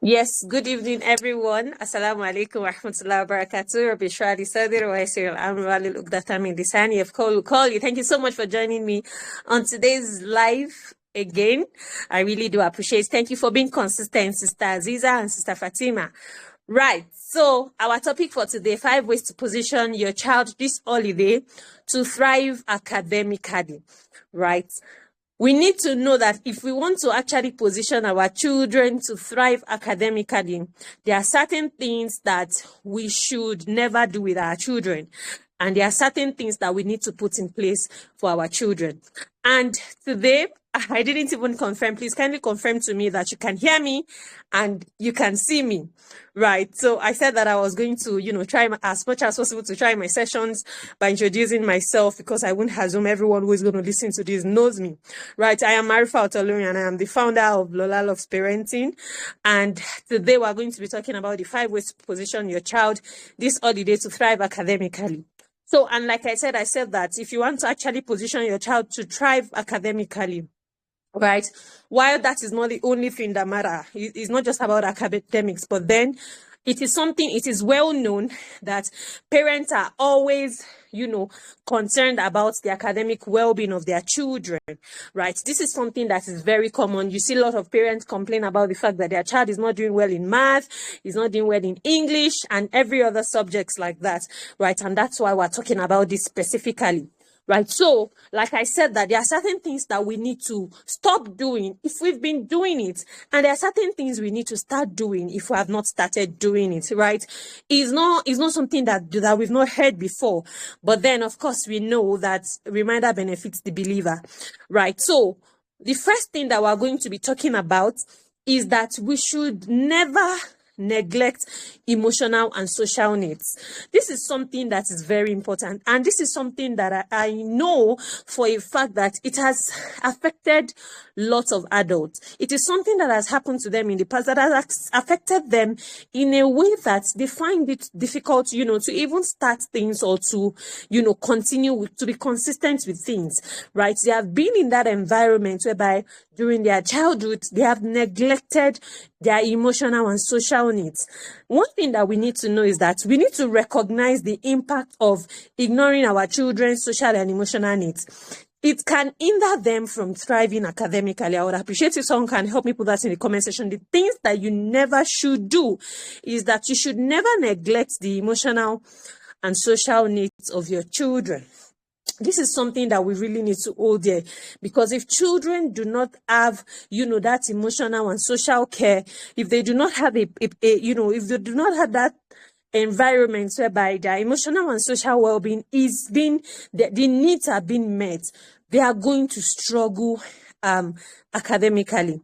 Yes, good evening, everyone. Assalamu alaikum wa rahmatullahi wa barakatuh. Rabbi Shrali Sadir wa Yasir al-Amr al min lisani of call you. Thank you so much for joining me on today's live again. I really do appreciate. Thank you for being consistent, Sister Aziza and Sister Fatima. Right. So our topic for today, 5 ways to position your child this holiday to thrive academically. Right. We need to know that if we want to actually position our children to thrive academically, there are certain things that we should never do with our children. And there are certain things that we need to put in place for our children. And today, I didn't even confirm. Please kindly confirm to me that you can hear me and you can see me. Right. So I said that I was going to, try as much as possible to try my sessions by introducing myself, because I wouldn't assume everyone who is going to listen to this knows me. Right. I am Marifa Otolori and I am the founder of Lola Loves Parenting. And today we're going to be talking about the 5 ways to position your child this holiday to thrive academically. So, and like I said that if you want to actually position your child to thrive academically, right, while that is not the only thing that matters, it's not just about academics, but then it is well known that parents are always, concerned about the academic well-being of their children, right? This is something that is very common. You see a lot of parents complain about the fact that their child is not doing well in math, is not doing well in English, and every other subjects like that, right? And that's why we're talking about this specifically. Right. So, like I said, that there are certain things that we need to stop doing if we've been doing it. And there are certain things we need to start doing if we have not started doing it. Right. It's not something that we've not heard before. But then, of course, we know that reminder benefits the believer. Right. So, the first thing that we're going to be talking about is that we should never neglect emotional and social needs. This is something that is very important, and this is something that I know for a fact that it has affected lots of adults. It is something that has happened to them in the past that has affected them in a way that they find it difficult, to even start things or to, continue to be consistent with things, right? They have been in that environment whereby during their childhood, they have neglected their emotional and social needs. One thing that we need to know is that we need to recognize the impact of ignoring our children's social and emotional needs. It can hinder them from thriving academically. I would appreciate if someone can help me put that in the comment section. The things that you never should do is that you should never neglect the emotional and social needs of your children. This is something that we really need to hold there, because if children do not have, that emotional and social care, if they do not have if they do not have that environment whereby their emotional and social well-being is being, the needs are being met, they are going to struggle academically.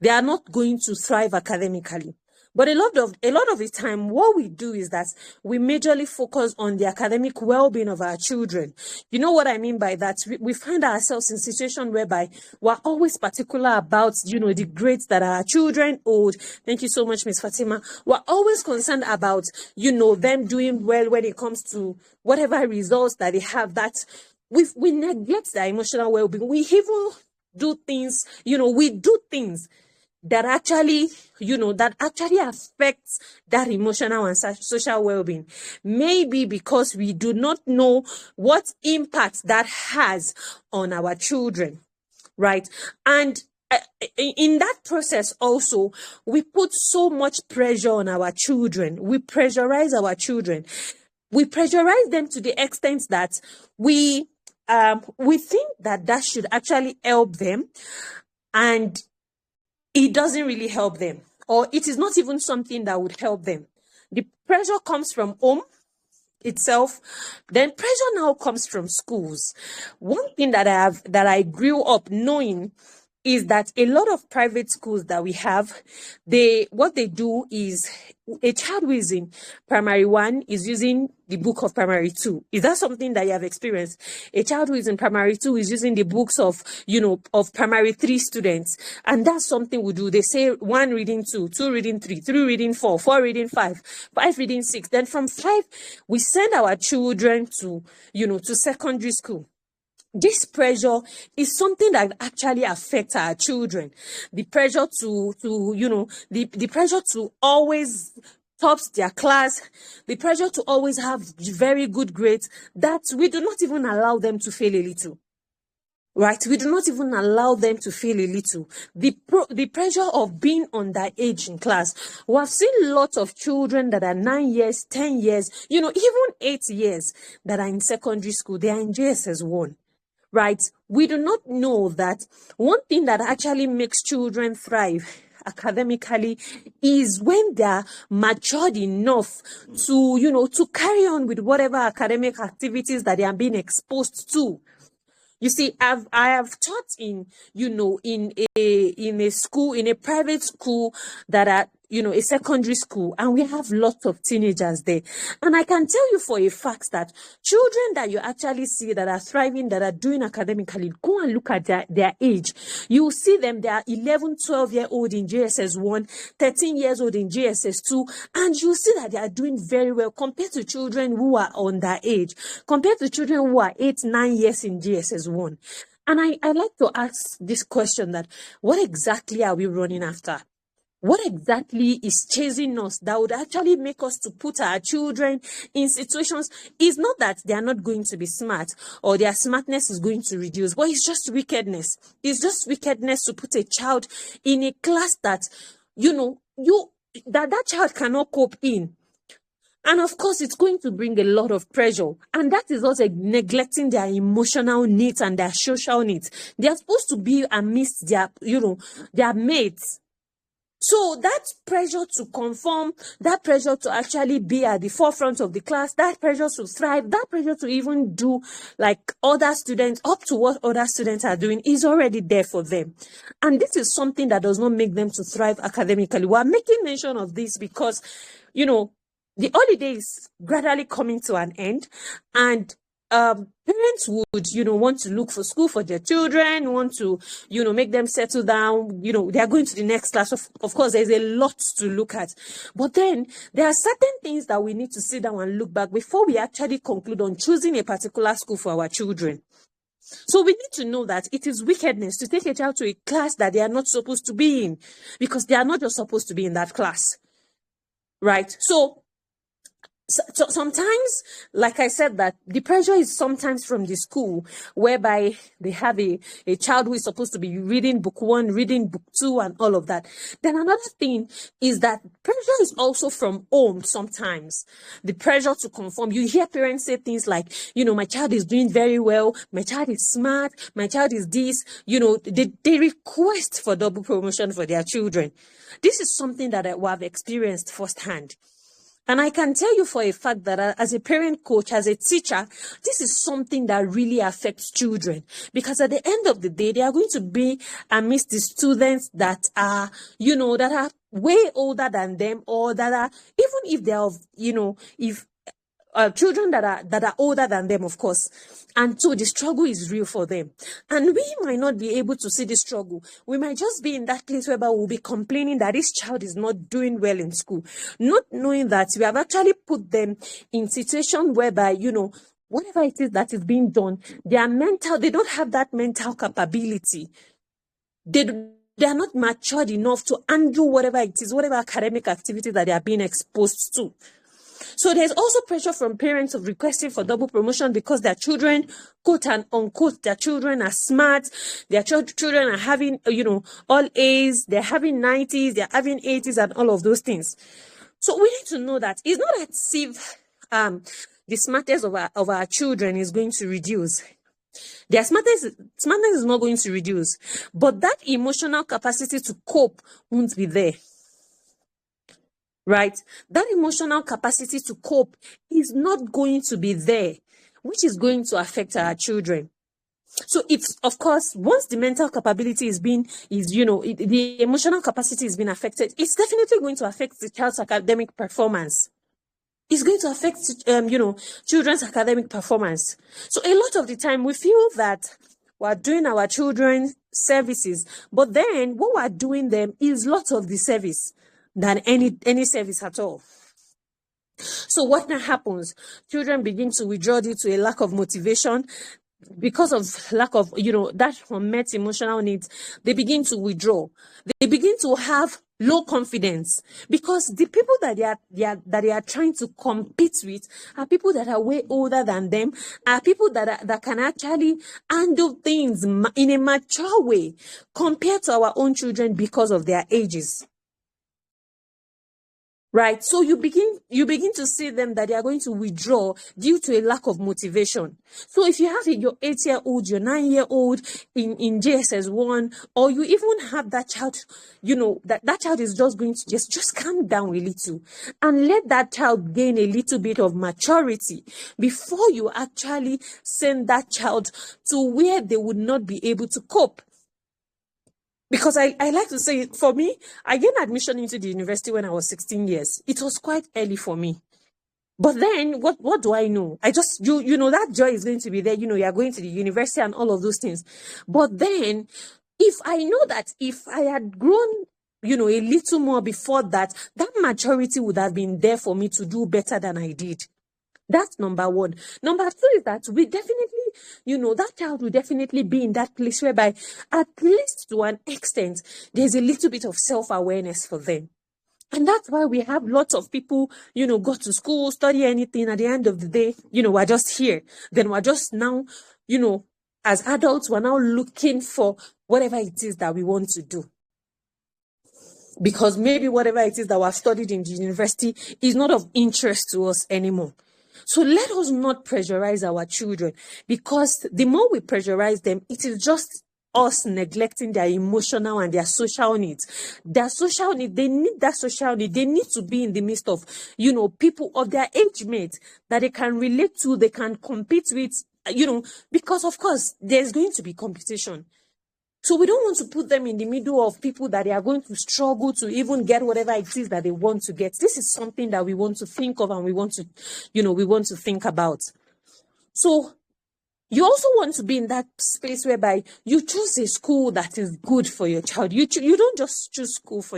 They are not going to thrive academically. But a lot of the time, what we do is that we majorly focus on the academic well-being of our children. You know what I mean by that? We find ourselves in a situation whereby we're always particular about, the grades that our children hold. Thank you so much, Ms. Fatima. We're always concerned about, them doing well when it comes to whatever results that they have, that we neglect their emotional well-being. We even do things, we do things that actually, affects that emotional and social well-being. Maybe because we do not know what impact that has on our children, right? And in that process also, we put so much pressure on our children. We pressurize our children. We pressurize them to the extent that we think that should actually help them, and it doesn't really help them, or it is not even something that would help them. The pressure comes from home itself, then pressure now comes from schools. One thing that I grew up knowing is that a lot of private schools that we have, what they do is, a child who is in primary 1 is using the book of primary 2. Is that something that you have experienced? A child who is in primary 2 is using the books of primary 3 students. And that's something we do. They say 1 reading 2, 2 reading 3, 3 reading 4, 4 reading 5, 5 reading 6. Then from 5, we send our children to secondary school. This pressure is something that actually affects our children. The pressure the pressure to always top their class, the pressure to always have very good grades, that we do not even allow them to fail a little. Right? We do not even allow them to fail a little. The pressure of being underage in class. We have seen lots of children that are 9 years, 10 years, even 8 years that are in secondary school. They are in JSS1. Right? We do not know that one thing that actually makes children thrive academically is when they are matured enough to carry on with whatever academic activities that they are being exposed to. You see, I have taught in a school, in a private school that are, a secondary school, and we have lots of teenagers there. And I can tell you for a fact that children that you actually see that are thriving, that are doing academically, go and look at their age. You will see them, they are 11, 12-year-old in JSS1, 13 years old in JSS2, and you see that they are doing very well compared to children who are underage, compared to children who are 8, 9 years in JSS1. And I like to ask this question, that what exactly are we running after? What exactly is chasing us that would actually make us to put our children in situations? It's not that they are not going to be smart or their smartness is going to reduce, but it's just wickedness. It's just wickedness to put a child in a class that, that child cannot cope in. And of course, it's going to bring a lot of pressure. And that is also neglecting their emotional needs and their social needs. They are supposed to be amidst their mates. So that pressure to conform, that pressure to actually be at the forefront of the class, that pressure to thrive, that pressure to even do like other students, up to what other students are doing, is already there for them. And this is something that does not make them to thrive academically. We're making mention of this because, the holiday is gradually coming to an end, and parents would, want to look for school for their children, want to, make them settle down. They are going to the next class. Of course, there's a lot to look at. But then there are certain things that we need to sit down and look back before we actually conclude on choosing a particular school for our children. So we need to know that it is wickedness to take a child to a class that they are not supposed to be in, because they are not just supposed to be in that class. Right? So sometimes, like I said, that the pressure is sometimes from the school, whereby they have a child who is supposed to be reading book 1, reading book 2, and all of that. Then another thing is that pressure is also from home sometimes. The pressure to conform. You hear parents say things like, my child is doing very well, my child is smart, my child is this, they request for double promotion for their children. This is something that I have experienced firsthand. And I can tell you for a fact that as a parent coach, as a teacher, this is something that really affects children. Because at the end of the day, they are going to be amidst the students that are, that are way older than them, or that are, even if they are, if children that are older than them, of course. And so the struggle is real for them. And we might not be able to see the struggle. We might just be in that place whereby we'll be complaining that this child is not doing well in school, not knowing that we have actually put them in situation whereby, whatever it is that is being done, they don't have that mental capability. They are not matured enough to undo whatever it is, whatever academic activity that they are being exposed to. So there's also pressure from parents of requesting for double promotion because their children, quote and unquote, their children are smart, their children are having, all A's, they're having 90s, they're having 80s, and all of those things. So we need to know that it's not as if the smartness of our children is going to reduce. Their smartness is not going to reduce, but that emotional capacity to cope won't be there. Right? That emotional capacity to cope is not going to be there, which is going to affect our children. So it's, of course, once the mental capability the emotional capacity is being affected, it's definitely going to affect the child's academic performance. It's going to affect, children's academic performance. So a lot of the time we feel that we're doing our children services, but then what we're doing them is lots of the service than any service at all. So what now happens? Children begin to withdraw due to a lack of motivation. because of lack of, that unmet emotional needs, they begin to withdraw. They begin to have low confidence, because the people that they are trying to compete with are people that are way older than them, are people that can actually handle things in a mature way compared to our own children because of their ages. Right. So you begin to see them that they are going to withdraw due to a lack of motivation. So if you have your 8-year-old, your 9-year-old in JSS1, or you even have that child, that child is just going to just calm down a little and let that child gain a little bit of maturity before you actually send that child to where they would not be able to cope. Because I like to say, for me, I gained admission into the university when I was 16 years. It was quite early for me. But then, what do I know? I just, that joy is going to be there. You are going to the university and all of those things. But then, if I know that if I had grown, a little more before that, that maturity would have been there for me to do better than I did. That's number one. Number two is that we definitely, that child will definitely be in that place whereby, at least to an extent, there's a little bit of self-awareness for them. And that's why we have lots of people, go to school, study anything. At the end of the day, we're just here. Then we're just now, as adults, we're now looking for whatever it is that we want to do. Because maybe whatever it is that we've studied in the university is not of interest to us anymore. So let us not pressurize our children, because the more we pressurize them, it is just us neglecting their emotional and their social needs. Their social need, they need that social need. They need to be in the midst of, people of their age mates that they can relate to, they can compete with, because of course there's going to be competition. So we don't want to put them in the middle of people that they are going to struggle to even get whatever it is that they want to get. This is something that we want to think of, and we want to think about. So you also want to be in that space whereby you choose a school that is good for your child. You don't just choose schools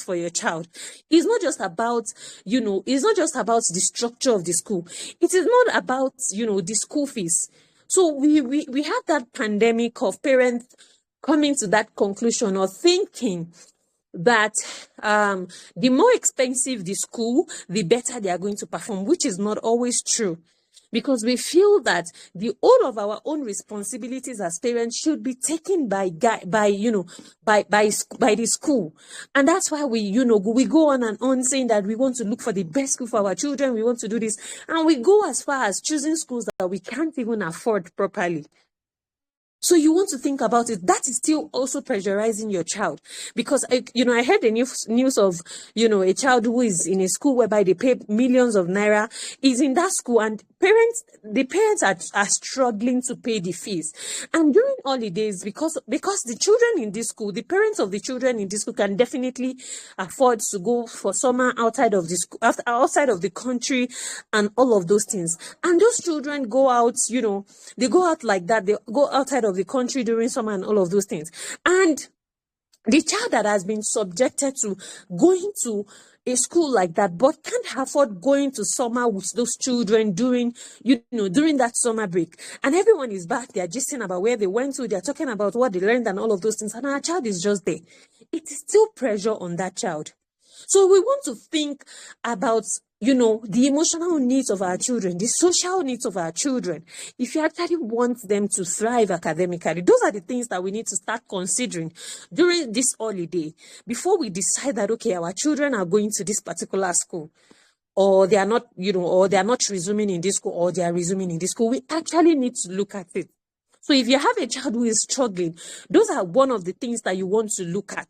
for your child. It's not just about, it's not just about the structure of the school. It is not about, the school fees. So we have that pandemic of parents coming to that conclusion, or thinking that the more expensive the school, the better they are going to perform, which is not always true. Because we feel that all of our own responsibilities as parents should be taken by the school. And that's why we go on and on saying that we want to look for the best school for our children, we want to do this, and we go as far as choosing schools that we can't even afford properly. So you want to think about it. That is still also pressurizing your child, because I heard the news of a child who is in a school whereby they pay millions of naira, is in that school, and the parents are struggling to pay the fees. And during holidays, because the children in this school, the parents of the children in this school can definitely afford to go for summer outside of the school, outside of the country, and all of those things. And those children go out, they go out like that. They go outside of the country during summer and all of those things. And the child that has been subjected to going to a school like that, but can't afford going to summer with those children during that summer break, and everyone is back, they're gisting about where they went to, they're talking about what they learned and all of those things, and our child is just there. It is still pressure on that child. So we want to think about, the emotional needs of our children, the social needs of our children. If you actually want them to thrive academically, those are the things that we need to start considering during this holiday, before we decide that, okay, our children are going to this particular school, or they are not, or they are not resuming in this school, or they are resuming in this school. We actually need to look at it. So if you have a child who is struggling, those are one of the things that you want to look at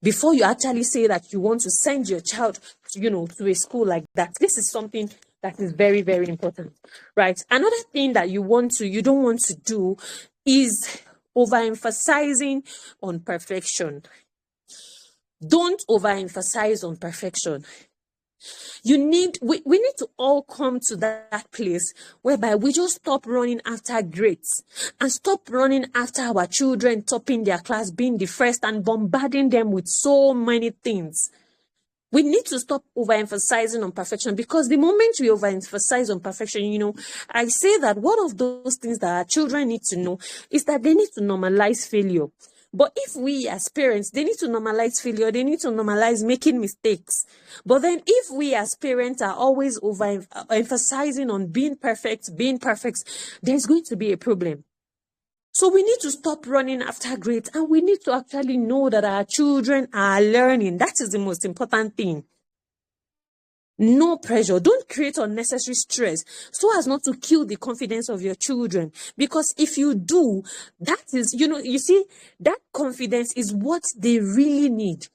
before you actually say that you want to send your child, to a school like that. This is something that is very, very important, right? Another thing that you don't want to do is overemphasizing on perfection. Don't overemphasize on perfection. We need to all come to that place whereby we just stop running after grades and stop running after our children topping their class, being the first, and bombarding them with so many things. We need to stop overemphasizing on perfection, because the moment we overemphasize on perfection, I say that one of those things that our children need to know is that they need to normalize failure. But if we as parents, they need to normalize failure, they need to normalize making mistakes. But then if we as parents are always overemphasizing on being perfect, there's going to be a problem. So we need to stop running after grades, and we need to actually know that our children are learning. That is the most important thing. No pressure. Don't create unnecessary stress so as not to kill the confidence of your children. Because if you do, that is, you see, that confidence is what they really need.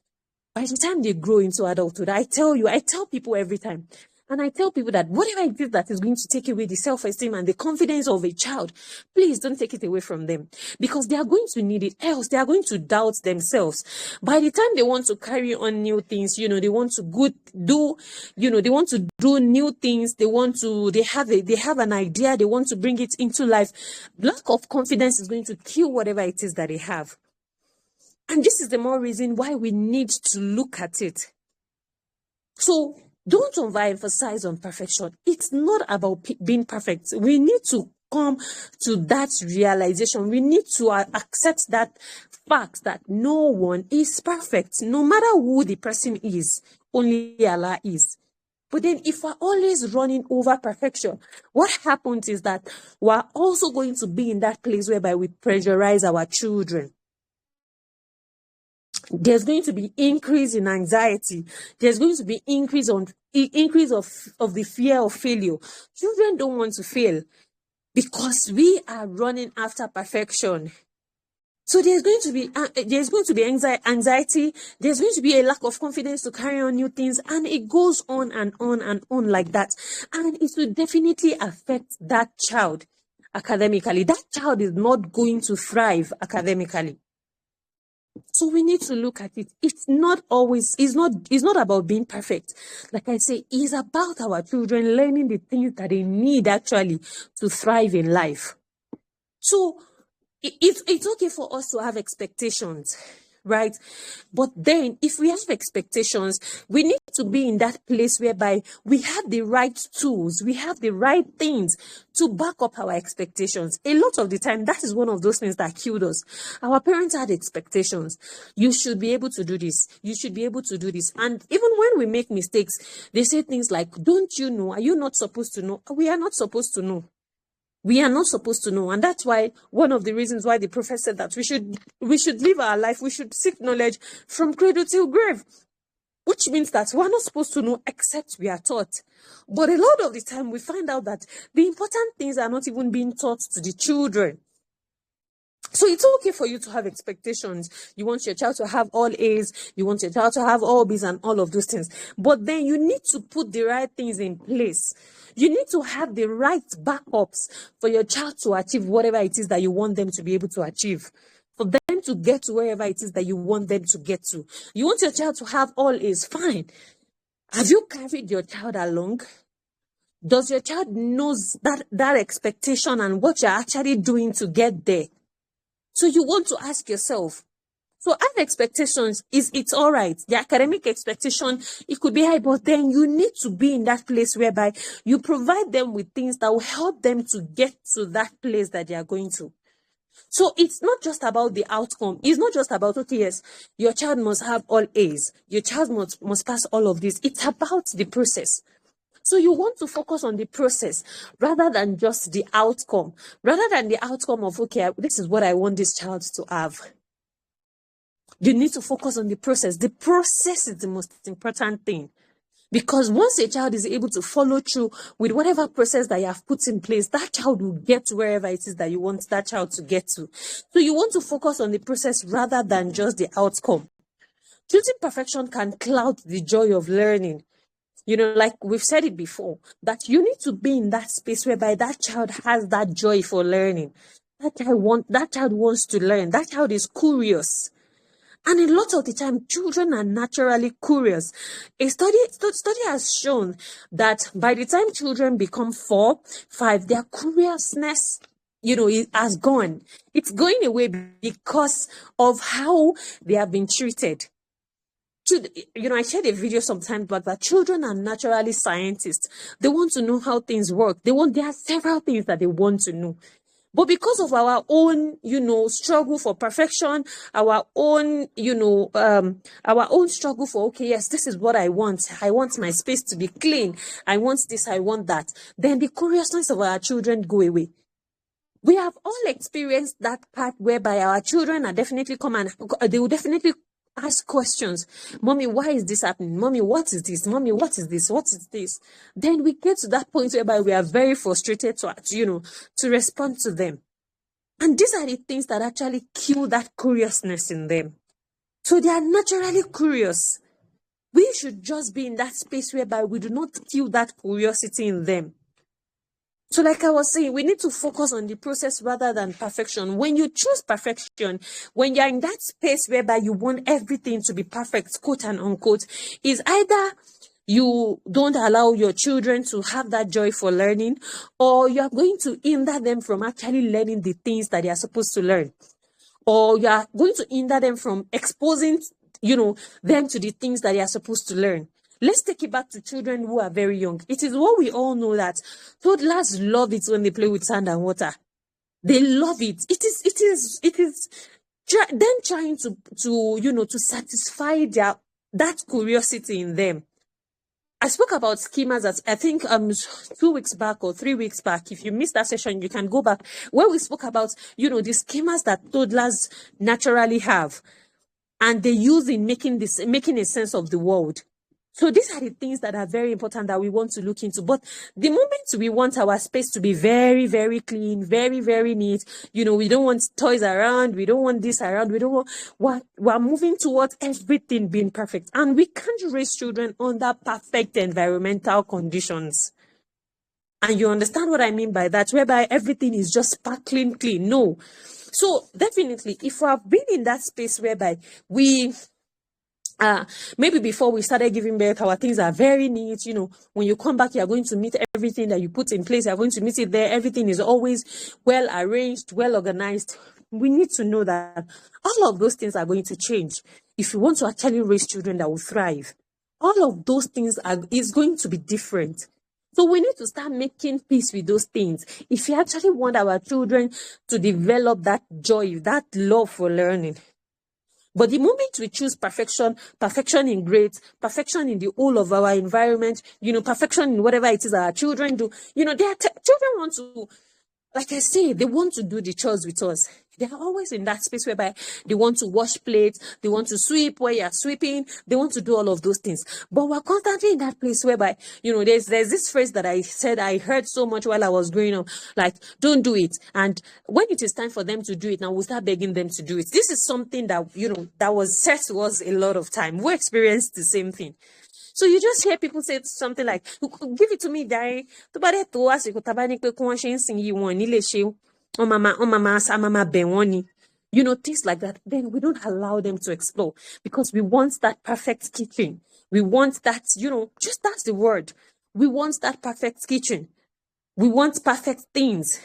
By the time they grow into adulthood, I tell people every time, and I tell people that whatever it is that is going to take away the self-esteem and the confidence of a child, please don't take it away from them, because they are going to need it. Else, they are going to doubt themselves. By the time they want to carry on new things, they want to they want to do new things. They have an idea. They want to bring it into life. Lack of confidence is going to kill whatever it is that they have. And this is the more reason why we need to look at it. So don't overemphasize on perfection. It's not about being perfect. We need to come to that realization. We need to accept that fact that no one is perfect, no matter who the person is. Only Allah is. But then if we're always running over perfection, what happens is that we're also going to be in that place whereby we pressurize our children. There's going to be increase in anxiety. There's going to be increase of the fear of failure. Children don't want to fail because we are running after perfection. So there's going to be anxiety. There's going to be a lack of confidence to carry on new things, and it goes on and on and on like that. And it will definitely affect that child academically. That child is not going to thrive academically. So we need to look at it. It's not about being perfect. Like I say, it's about our children learning the things that they need actually to thrive in life. So it's okay for us to have expectations, right? But then if we have expectations, we need to be in that place whereby we have the right tools, we have the right things to back up our expectations. A lot of the time, that is one of those things that killed us. Our parents had expectations. You should be able to do this. You should be able to do this. And even when we make mistakes, they say things like, don't you know? Are you not supposed to know? We are not supposed to know. We are not supposed to know. And that's why one of the reasons why the prophet said that we should live our life, we should seek knowledge from cradle till grave, which means that we're not supposed to know except we are taught. But a lot of the time we find out that the important things are not even being taught to the children. So it's okay for you to have expectations. You want your child to have all A's. You want your child to have all B's and all of those things. But then you need to put the right things in place. You need to have the right backups for your child to achieve whatever it is that you want them to be able to achieve. For them to get to wherever it is that you want them to get to. You want your child to have all A's. Fine. Have you carried your child along? Does your child knows that expectation and what you're actually doing to get there? So you want to ask yourself, so have expectations, it's all right. The academic expectation, it could be high, but then you need to be in that place whereby you provide them with things that will help them to get to that place that they are going to. So it's not just about the outcome. It's not just about, okay, yes, your child must have all A's. Your child must pass all of this. It's about the process. So you want to focus on the process rather than just the outcome. Rather than the outcome of, okay, this is what I want this child to have. You need to focus on the process. The process is the most important thing. Because once a child is able to follow through with whatever process that you have put in place, that child will get to wherever it is that you want that child to get to. So you want to focus on the process rather than just the outcome. Choosing perfection can cloud the joy of learning. Like we've said it before, that you need to be in that space whereby that child has that joy for learning. That child wants to learn. That child is curious. And a lot of the time, children are naturally curious. A study has shown that by the time children become 4, 5, their curiousness, it has gone. It's going away because of how they have been treated. I shared a video sometime back that children are naturally scientists. They want to know how things work. There are several things that they want to know. But because of our own, struggle for perfection, our own, our own struggle for, okay, yes, this is what I want. I want my space to be clean. I want this, I want that. Then the curiousness of our children go away. We have all experienced that part whereby our children are definitely they will definitely ask questions. Mommy, why is this happening? Mommy, what is this? Mommy, what is this? What is this? Then we get to that point whereby we are very frustrated to respond to them. And these are the things that actually kill that curiousness in them. So they are naturally curious. We should just be in that space whereby we do not kill that curiosity in them. So like I was saying, we need to focus on the process rather than perfection. When you choose perfection, when you're in that space whereby you want everything to be perfect, quote and unquote, is either you don't allow your children to have that joy for learning, or you are going to hinder them from actually learning the things that they are supposed to learn, or you are going to hinder them from exposing, them to the things that they are supposed to learn. Let's take it back to children who are very young. It is what we all know that toddlers love it when they play with sand and water. They love it. It is them trying to satisfy that curiosity in them. I spoke about schemas at, I think 2 weeks back or 3 weeks back. If you missed that session, you can go back where we spoke about, the schemas that toddlers naturally have and they use in making a sense of the world. So these are the things that are very important that we want to look into. But the moment we want our space to be very, very clean, very, very neat, we don't want toys around, we don't want this around, we're moving towards everything being perfect. And we can't raise children under perfect environmental conditions. And you understand what I mean by that, whereby everything is just sparkling clean. No. So definitely, if we have been in that space whereby maybe before we started giving birth, our things are very neat. When you come back, you're going to meet everything that you put in place. You're going to meet it there. Everything is always well arranged, well organized. We need to know that all of those things are going to change. If you want to actually raise children that will thrive, all of those things is going to be different. So we need to start making peace with those things. If you actually want our children to develop that joy, that love for learning. But the moment we choose perfection in grades, perfection in the whole of our environment, perfection in whatever it is our children do, children want to, like I say, they want to do the chores with us. They are always in that space whereby they want to wash plates, they want to sweep where you're sweeping, they want to do all of those things. But we're constantly in that place whereby, there's this phrase that I heard so much while I was growing up, like, don't do it. And when it is time for them to do it, now we'll start begging them to do it. This is something that, that was said to us a lot of time. We experienced the same thing. So you just hear people say something like, give it to me, Daddy. Things like that. Then we don't allow them to explore because we want that perfect kitchen. We want that, just that's the word. We want that perfect kitchen. We want perfect things.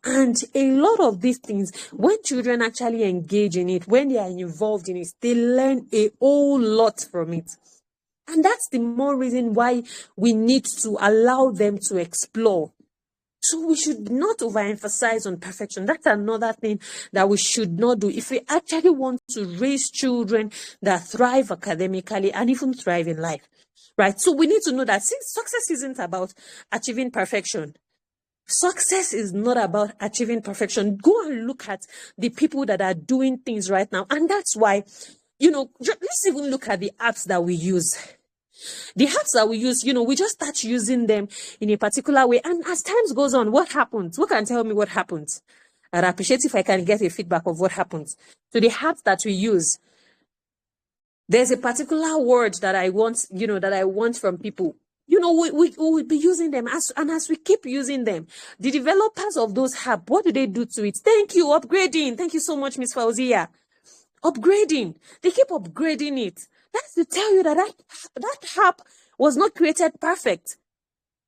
And a lot of these things, when children actually engage in it, when they are involved in it, they learn a whole lot from it. And that's the more reason why we need to allow them to explore. So we should not overemphasize on perfection. That's another thing that we should not do. If we actually want to raise children that thrive academically and even thrive in life, right? So we need to know that since success isn't about achieving perfection, success is not about achieving perfection. Go and look at the people that are doing things right now. And that's why, let's even look at the apps that we use. The apps that we use, we just start using them in a particular way. And as time goes on, what happens? Who can tell me what happens? I'd appreciate if I can get a feedback of what happens. So the apps that we use, there's a particular word that I want, from people. We will be using them as we keep using them. The developers of those apps, what do they do to it? Thank you, upgrading. Thank you so much, Miss Fauzia. Upgrading. They keep upgrading it. That's to tell you that app was not created perfect.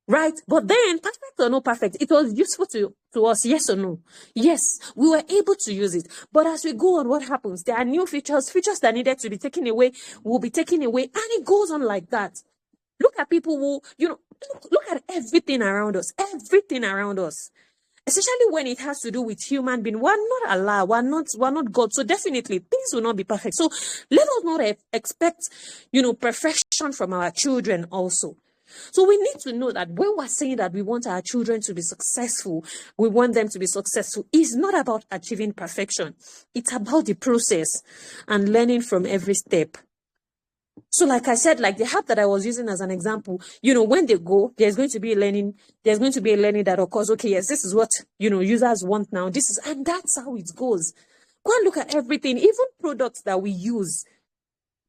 right? But then, perfect or no perfect, it was useful to us, yes or no? Yes, we were able to use it. But as we go on, what happens? There are new features that needed to be taken away, will be taken away, and it goes on like that. Look at people who, look at everything around us, especially when it has to do with human being. We're not Allah, we're not God. So definitely things will not be perfect. So let us not expect, perfection from our children also. So we need to know that when we're saying that we want our children to be successful, we want them to be successful, it's not about achieving perfection. It's about the process and learning from every step. So like I said, like the app that I was using as an example, when they go, there's going to be a learning that occurs. Okay, yes, this is what, users want now. And that's how it goes. Go and look at everything, even products that we use.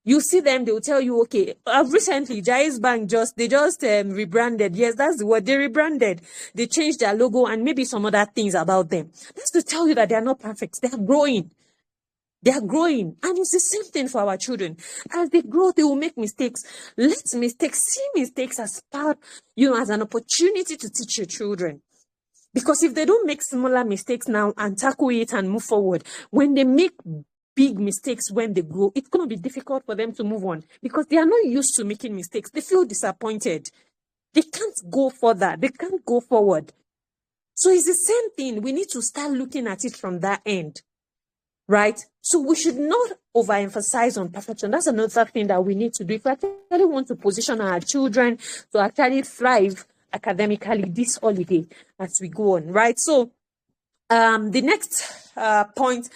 You see them, they will tell you, okay, recently, Jais Bank they just rebranded. Yes, that's the word. They rebranded. They changed their logo and maybe some other things about them. That's to tell you that they are not perfect. They are growing. They are growing. And it's the same thing for our children. As they grow, they will make mistakes. See mistakes as part, as an opportunity to teach your children. Because if they don't make similar mistakes now and tackle it and move forward, when they make big mistakes when they grow, it's going to be difficult for them to move on because they are not used to making mistakes. They feel disappointed. They can't go further. They can't go forward. So it's the same thing. We need to start looking at it from that end, right? So we should not overemphasize on perfection. That's another thing that we need to do. If we actually want to position our children to actually thrive academically this holiday as we go on, right? So the next point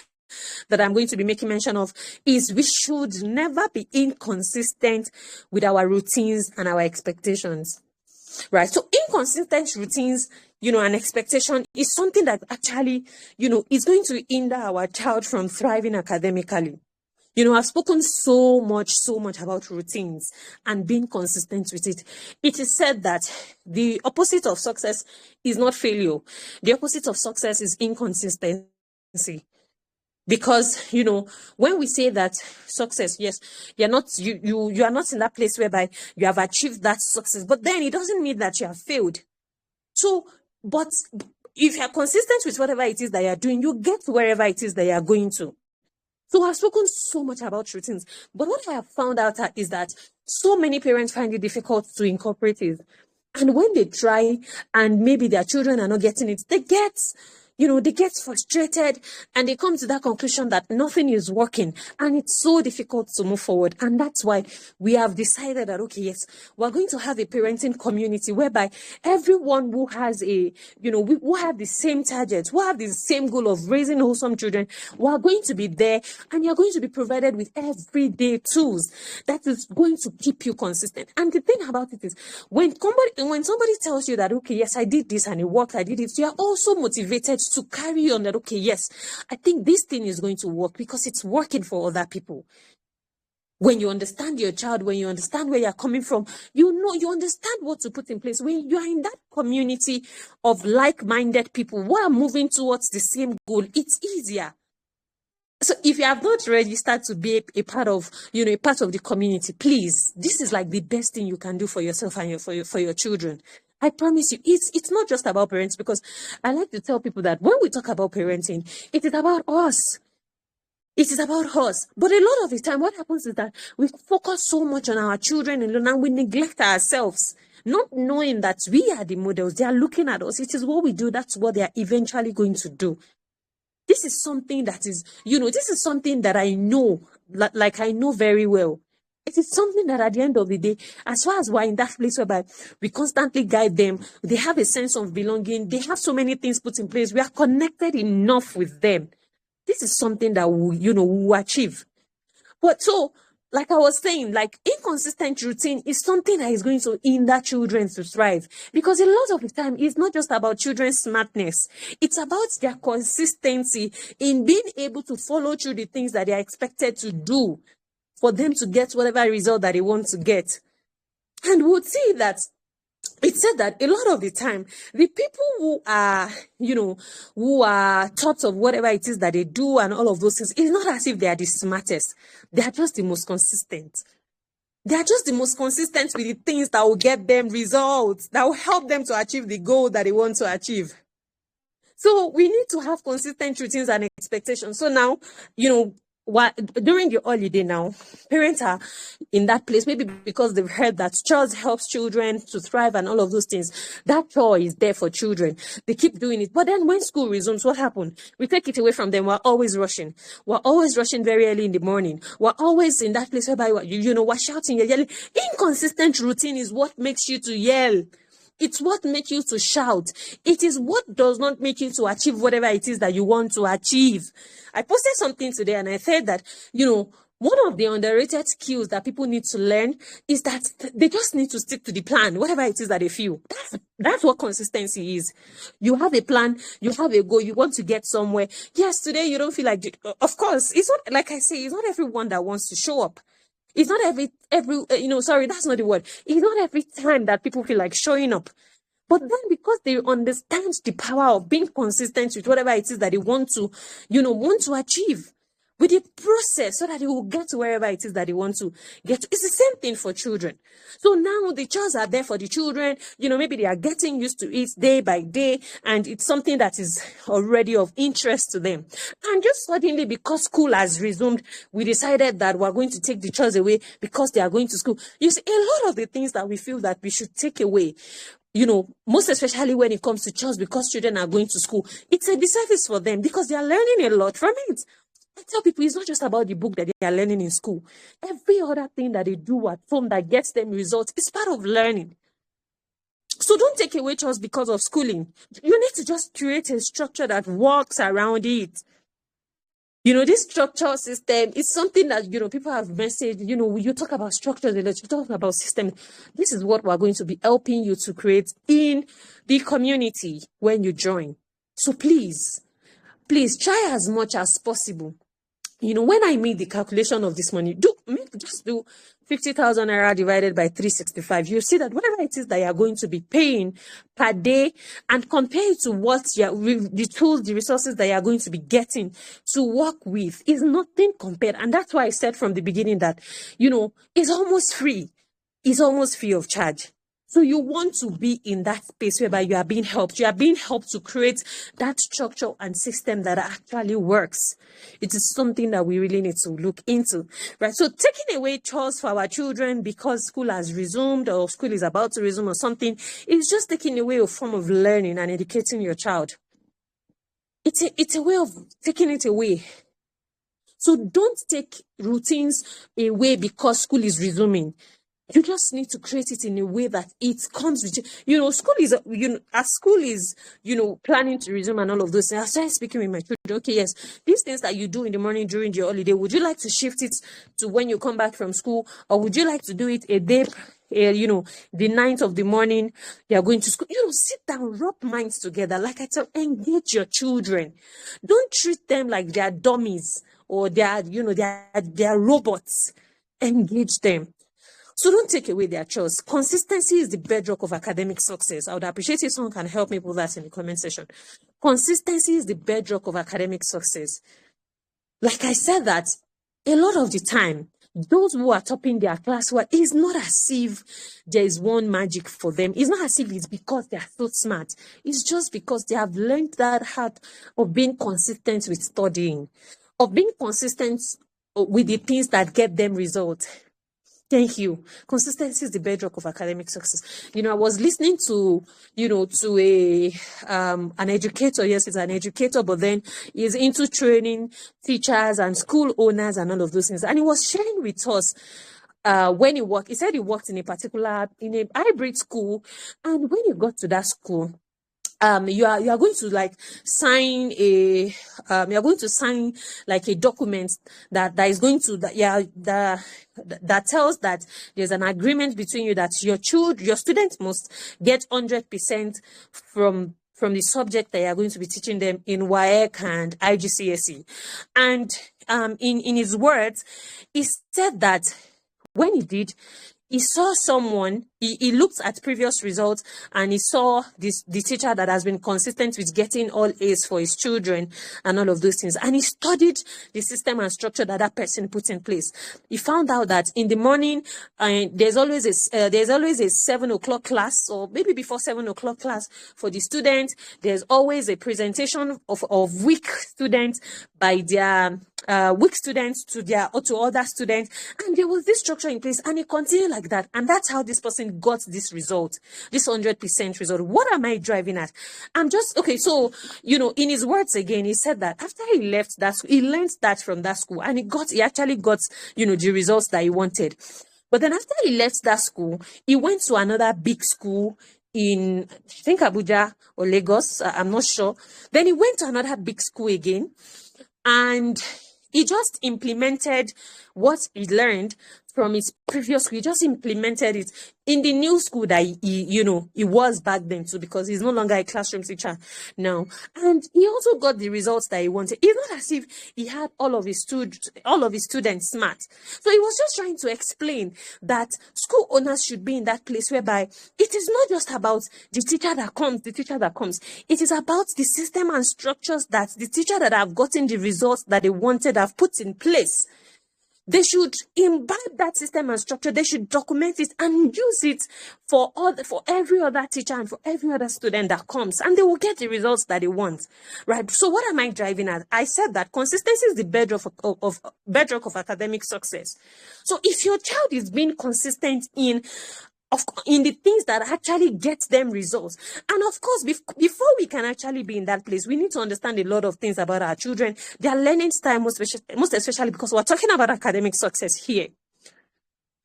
that I'm going to be making mention of is we should never be inconsistent with our routines and our expectations, right? So inconsistent routines, and expectation is something that actually, is going to hinder our child from thriving academically. I've spoken so much about routines and being consistent with it. It is said that the opposite of success is not failure. The opposite of success is inconsistency. Because, when we say that success, yes, you are not in that place whereby you have achieved that success, but then it doesn't mean that you have failed. So, but if you're consistent with whatever it is that you're doing, you get to wherever it is that you're going to. So I've spoken so much about routines, but what I have found out is that so many parents find it difficult to incorporate it. And when they try and maybe their children are not getting it, they get frustrated and they come to that conclusion that nothing is working and it's so difficult to move forward. And that's why we have decided that, okay, yes, we're going to have a parenting community whereby everyone who has who have the same target, who have the same goal of raising wholesome children, we are going to be there and you're going to be provided with everyday tools that is going to keep you consistent. And the thing about it is when somebody tells you that, okay, yes, I did this and it worked, I did it, you are also motivated to carry on that, okay, yes, I think this thing is going to work because it's working for other people. When you understand your child, when you understand where you're coming from, you understand what to put in place. When you are in that community of like-minded people who are moving towards the same goal, it's easier. So if you have not registered to be a part of, a part of the community, please, this is like the best thing you can do for yourself and for your children. I promise you, it's not just about parents, because I like to tell people that when we talk about parenting, it is about us. It is about us. But a lot of the time, what happens is that we focus so much on our children and we neglect ourselves, not knowing that we are the models. They are looking at us. It is what we do. That's what they are eventually going to do. This is something that is, this is something that I know, like I know very well. It is something that at the end of the day, as far as we're in that place whereby we constantly guide them, they have a sense of belonging, they have so many things put in place, we are connected enough with them. This is something that we will achieve. But so, like I was saying, like inconsistent routine is something that is going to hinder children to thrive. Because a lot of the time, it's not just about children's smartness. It's about their consistency in being able to follow through the things that they are expected to do for them to get whatever result that they want to get. And we'll see that it said that a lot of the time, the people who are taught of whatever it is that they do and all of those things, it's not as if they are the smartest. They are just the most consistent. They are just the most consistent with the things that will get them results, that will help them to achieve the goal that they want to achieve. So we need to have consistent routines and expectations. So now, during the holiday now, parents are in that place, maybe because they've heard that chores helps children to thrive and all of those things. That chore is there for children. They keep doing it. But then when school resumes, what happened? We take it away from them. We're always rushing. We're always rushing very early in the morning. We're always in that place whereby, we're shouting, you're yelling. Inconsistent routine is what makes you to yell. It's what makes you to shout. It is what does not make you to achieve whatever it is that you want to achieve. I posted something today and I said that, one of the underrated skills that people need to learn is that they just need to stick to the plan, whatever it is that they feel. That's what consistency is. You have a plan, you have a goal, you want to get somewhere. Yes, today you don't feel like, of course, it's not, like I say, it's not everyone that wants to show up. It's not that's not the word. It's not every time that people feel like showing up. But then because they understand the power of being consistent with whatever it is that they want to achieve with the process so that they will get to wherever it is that they want to get to. It's the same thing for children. So now the chores are there for the children. Maybe they are getting used to it day by day, and it's something that is already of interest to them. And just suddenly, because school has resumed, we decided that we're going to take the chores away because they are going to school. You see, a lot of the things that we feel that we should take away, most especially when it comes to chores, because children are going to school, it's a disservice for them because they are learning a lot from it. I tell people it's not just about the book that they are learning in school. Every other thing that they do at home that gets them results is part of learning. So don't take away chores because of schooling. You need to just create a structure that works around it. This structure system is something that, people have messaged, you talk about structures, you talk about system. This is what we're going to be helping you to create in the community when you join. So please try as much as possible. When I made the calculation of this money, just do 50,000 naira divided by 365. You see that whatever it is that you are going to be paying per day, and compare it to what the tools, the resources that you are going to be getting to work with, is nothing compared. And that's why I said from the beginning that, it's almost free. It's almost free of charge. So you want to be in that space whereby you are being helped. You are being helped to create that structure and system that actually works. It is something that we really need to look into, right? So taking away chores for our children because school has resumed or school is about to resume or something is just taking away a form of learning and educating your child. It's a way of taking it away. So don't take routines away because school is resuming. You just need to create it in a way that it comes with, school is, as school is, planning to resume and all of those things. I started speaking with my children. Okay, yes, these things that you do in the morning during your holiday, would you like to shift it to when you come back from school? Or would you like to do it a day, the 9th of the morning, they are going to school? Sit down, rub minds together. Like I tell, engage your children. Don't treat them like they are dummies or they are robots. Engage them. So don't take away their chores. Consistency is the bedrock of academic success. I would appreciate if someone can help me put that in the comment section. Consistency is the bedrock of academic success. Like I said that, a lot of the time, those who are topping their class, it's not as if there is one magic for them. It's not as if it's because they are so smart. It's just because they have learned that art of being consistent with studying, of being consistent with the things that get them results. Thank you. Consistency is the bedrock of academic success. I was listening to an educator. Yes, he's an educator, but then he's into training teachers and school owners and all of those things. And he was sharing with us when he worked. He said he worked in a hybrid school, and when he got to that school, you are going to sign like a document that is going to that tells that there's an agreement between you that your students must get 100% from the subject that you are going to be teaching them in WAEC and IGCSE. And in his words, he said that when he did, he saw someone he looked at previous results and he saw the teacher that has been consistent with getting all A's for his children and all of those things. And he studied the system and structure that person put in place. He found out that in the morning, there's always a 7:00 class, or maybe before 7:00 class for the students. There's always a presentation of weak students by their weak students to other students, and there was this structure in place, and it continued like that. And that's how this person got this result, this 100% result. What am I driving at? I'm just okay. So, in his words again, he said that after he left that school, he learned that from that school, and he actually got the results that he wanted. But then after he left that school, he went to another big school in, I think, Abuja or Lagos. I'm not sure. Then he went to another big school again, and he just implemented what he learned from his previous school. He just implemented it in the new school that he was back then too, because he's no longer a classroom teacher now. And he also got the results that he wanted. It's not as if he had all of his students smart. So he was just trying to explain that school owners should be in that place whereby it is not just about the teacher that comes. It is about the system and structures that the teacher that have gotten the results that they wanted have put in place. They should imbibe that system and structure. They should document it and use it for every other teacher and for every other student that comes, and they will get the results that they want, right? So what am I driving at? I said that consistency is the bedrock of academic success. So if your child is being consistent in the things that actually get them results. And of course, before we can actually be in that place, we need to understand a lot of things about our children, their learning style, most especially because we're talking about academic success here.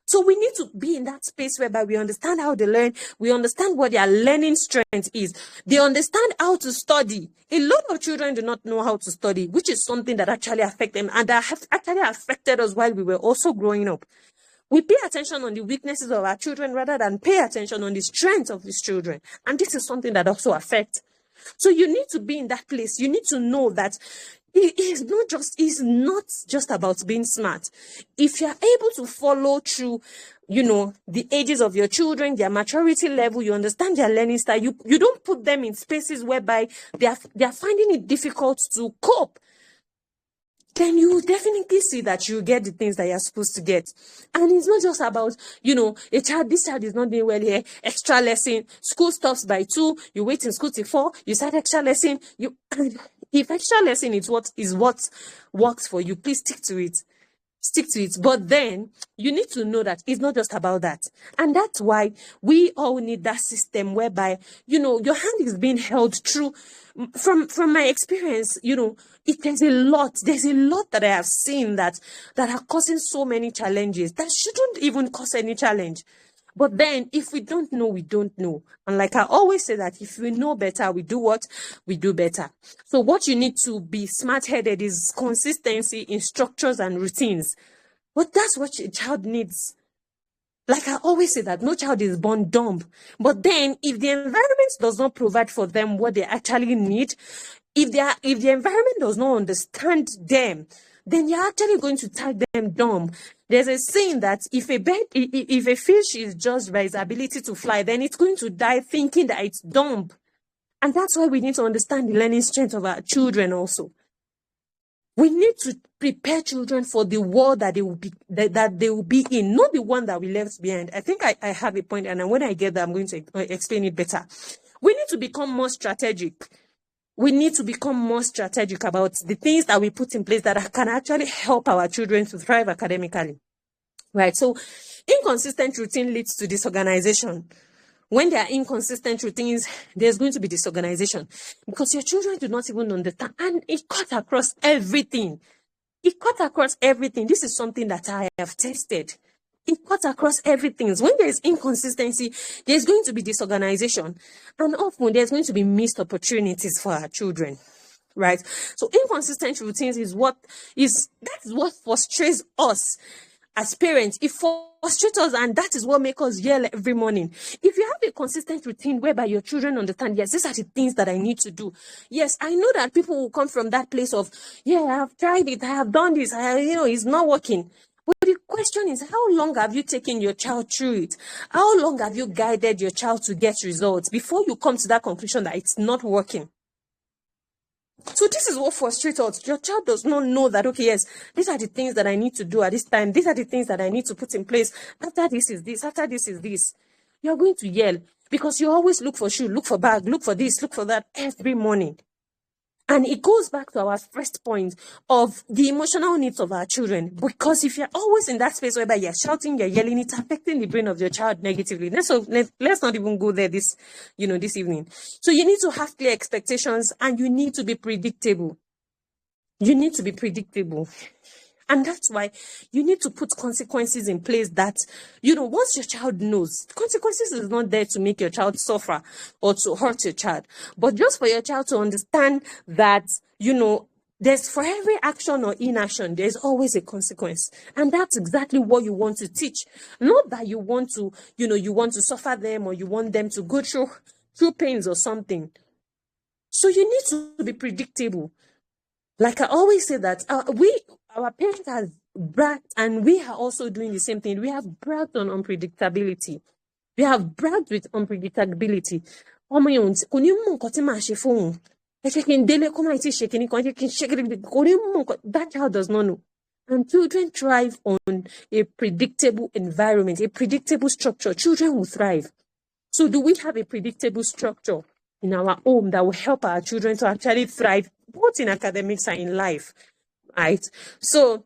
So we need to be in that space whereby we understand how they learn, we understand what their learning strength is, they understand how to study. A lot of children do not know how to study, which is something that actually affects them and that have actually affected us while we were also growing up. We pay attention on the weaknesses of our children rather than pay attention on the strength of these children. And this is something that also affects. So you need to be in that place. You need to know that it's not just about being smart. If you're able to follow through, the ages of your children, their maturity level, you understand their learning style, you don't put them in spaces whereby they are finding it difficult to cope, then you definitely see that you get the things that you're supposed to get. And it's not just about, this child is not doing well here, extra lesson, school stops by 2, you wait in school till 4, you start extra lesson, if extra lesson is what works for you, please stick to it. But then you need to know that it's not just about that. And that's why we all need that system whereby, your hand is being held through. From my experience, there's a lot that I have seen that are causing so many challenges that shouldn't even cause any challenge. But then if we don't know, we don't know. And like I always say that if we know better, we do what? We do better. So what you need to be smart-headed is consistency in structures and routines. But that's what a child needs. Like I always say that no child is born dumb. But then if the environment does not provide for them what they actually need, if the environment does not understand them, then you're actually going to tag them dumb. There's a saying that if a fish is judged by its ability to fly, then it's going to die thinking that it's dumb. And that's why we need to understand the learning strength of our children also. We need to prepare children for the world that they will be in, not the one that we left behind. I think I have a point, and when I get there, I'm going to explain it better. We need to become more strategic. We need to become more strategic about the things that we put in place that can actually help our children to thrive academically. Right? So inconsistent routine leads to disorganization. When there are inconsistent routines, there's going to be disorganization because your children do not even understand. And it cuts across everything. This is something that I have tested. It cuts across everything. When there is inconsistency, there's going to be disorganization. And often there's going to be missed opportunities for our children. Right? So inconsistent routines is what frustrates us as parents. It frustrates us, and that is what makes us yell every morning. If you have a consistent routine whereby your children understand, yes, these are the things that I need to do. Yes, I know that people will come from that place of, I have tried it, I have done this, it's not working. But the question is, how long have you taken your child through it? How long have you guided your child to get results before you come to that conclusion that it's not working? So this is what frustrates us. Your child does not know that, okay, yes, these are the things that I need to do at this time. These are the things that I need to put in place. After this is this. After this is this. You're going to yell because you always look for shoe, look for bag, look for this, look for that every morning. And it goes back to our first point of the emotional needs of our children. Because if you're always in that space whereby you're shouting, you're yelling, it's affecting the brain of your child negatively. Let's not even go there this evening. So you need to have clear expectations and you need to be predictable. You need to be predictable. And that's why you need to put consequences in place that, once your child knows, consequences is not there to make your child suffer or to hurt your child, but just for your child to understand that, there's for every action or inaction, there's always a consequence. And that's exactly what you want to teach. Not that you want to, you want to suffer them or you want them to go through pains or something. So you need to be predictable. Like I always say that our parents have bragged, and we are also doing the same thing. We have bragged on unpredictability. We have bragged with unpredictability. That child does not know. And children thrive on a predictable environment, a predictable structure. Children will thrive. So do we have a predictable structure in our home that will help our children to actually thrive, both in academics and in life, right? So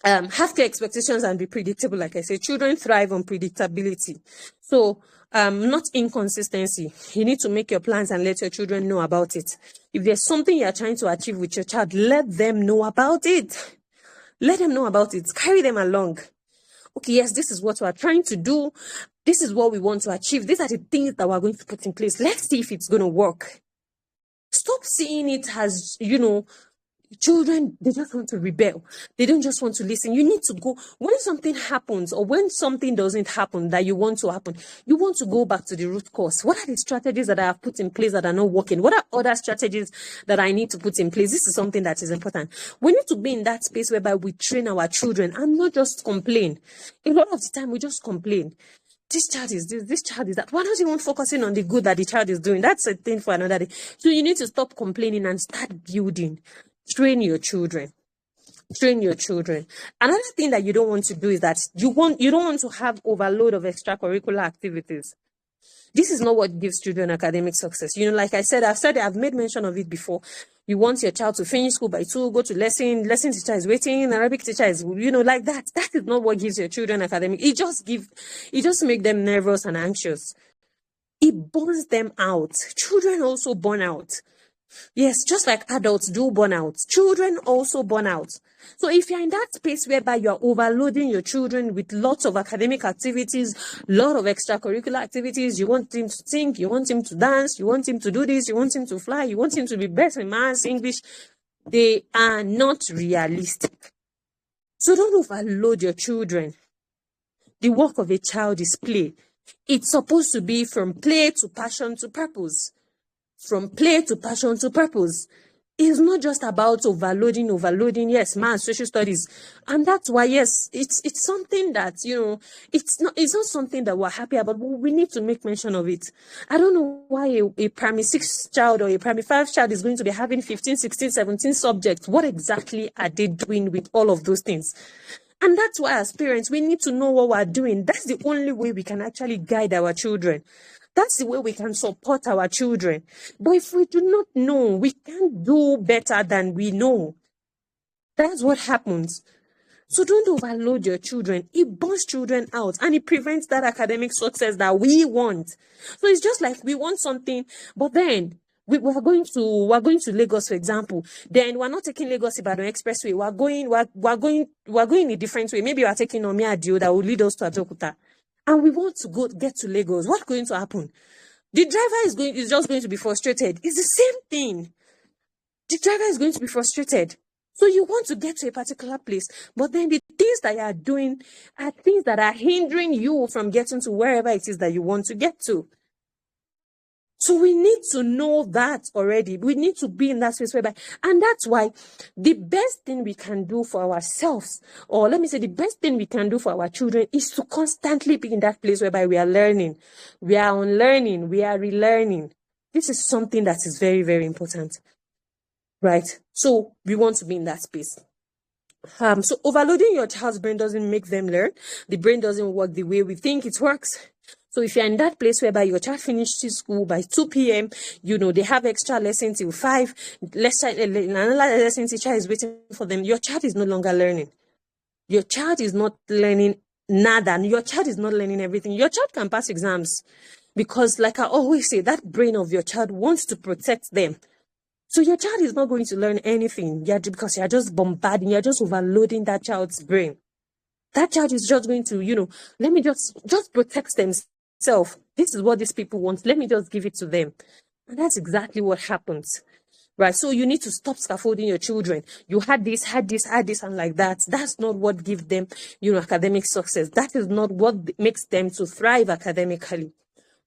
have clear expectations and be predictable. Like I said, children thrive on predictability. So not inconsistency. You need to make your plans and let your children know about it. If there's something you're trying to achieve with your child, let them know about it. Let them know about it. Carry them along. Okay, yes, this is what we're trying to do. This is what we want to achieve. These are the things that we're going to put in place. Let's see if it's going to work. Stop seeing it as, children, they just want to rebel. They don't just want to listen. You need to go, when something happens or when something doesn't happen that you want to happen, you want to go back to the root cause. What are the strategies that I have put in place that are not working? What are other strategies that I need to put in place? This is something that is important. We need to be in that space whereby we train our children and not just complain. A lot of the time we just complain. This child is this child is that. Why not even focusing on the good that the child is doing? That's a thing for another day. So you need to stop complaining and start building. Train your children. Train your children. Another thing that you don't want to do is that you don't want to have overload of extracurricular activities. This is not what gives children academic success. Like I said, I've made mention of it before. You want your child to finish school by 2, go to lesson teacher is waiting, Arabic teacher is, like that. That is not what gives your children academic. It just makes them nervous and anxious. It burns them out. Children also burn out. Yes, just like adults do burn out, children also burn out. So if you're in that space whereby you're overloading your children with lots of academic activities, lot of extracurricular activities, you want him to think, you want him to dance, you want him to do this, you want him to fly, you want him to be best in maths, English, they are not realistic. So don't overload your children. The work of a child is play. It's supposed to be from play to passion to purpose. From play to passion to purpose. It's not just about overloading. Yes, math, social studies. And that's why, yes, it's something that, it's not something that we're happy about, but we need to make mention of it. I don't know why a primary 6 child or a primary 5 child is going to be having 15, 16, 17 subjects. What exactly are they doing with all of those things? And that's why as parents, we need to know what we're doing. That's the only way we can actually guide our children. That's the way we can support our children. But if we do not know, we can't do better than we know. That's what happens. So don't overload your children. It burns children out and it prevents that academic success that we want. So it's just like we want something, but then we're going to Lagos, for example. Then we're not taking Lagos Ibadan Expressway. We're going a different way. Maybe we're taking Omi Adio that will lead us to Abeokuta. And we want to get to Lagos. What's going to happen? The driver is just going to be frustrated. It's the same thing. The driver is going to be frustrated. So you want to get to a particular place, but then the things that you are doing are things that are hindering you from getting to wherever it is that you want to get to. So we need to know that already. We need to be in that space whereby, and that's why the best thing we can do for ourselves, or let me say the best thing we can do for our children, is to constantly be in that place whereby we are learning, we are unlearning, we are relearning. This is something that is very, very important, right? So we want to be in that space. So overloading your child's brain doesn't make them learn. The brain doesn't work the way we think it works. So if you're in that place whereby your child finishes school by 2 p.m., they have extra lessons till 5, another lesson teacher is waiting for them, your child is no longer learning. Your child is not learning nada. Your child is not learning everything. Your child can pass exams because, like I always say, that brain of your child wants to protect them. So your child is not going to learn anything because you're just bombarding, you're just overloading that child's brain. That child is just going to, let me just protect themselves. This is what these people want. Let me just give it to them. And that's exactly what happens, right? So you need to stop scaffolding your children. You had this, and like that. That's not what gives them, academic success. That is not what makes them to thrive academically,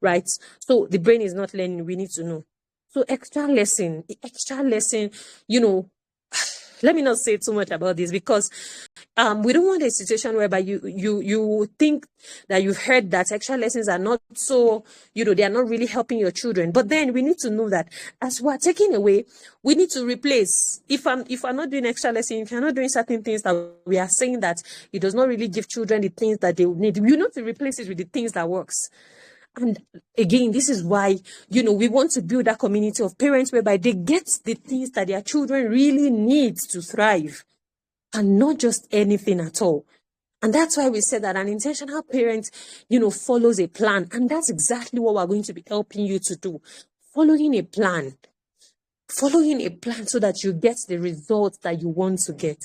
right? So the brain is not learning. We need to know. So extra lesson, let me not say too much about this because we don't want a situation whereby you think that you've heard that extra lessons are not so, they are not really helping your children. But then we need to know that as we're taking away, we need to replace. If I'm not doing extra lesson, if you're not doing certain things that we are saying that it does not really give children the things that they need, you need to replace it with the things that works. And again, this is why, we want to build a community of parents whereby they get the things that their children really need to thrive and not just anything at all. And that's why we said that an intentional parent, follows a plan. And that's exactly what we're going to be helping you to do. Following a plan so that you get the results that you want to get,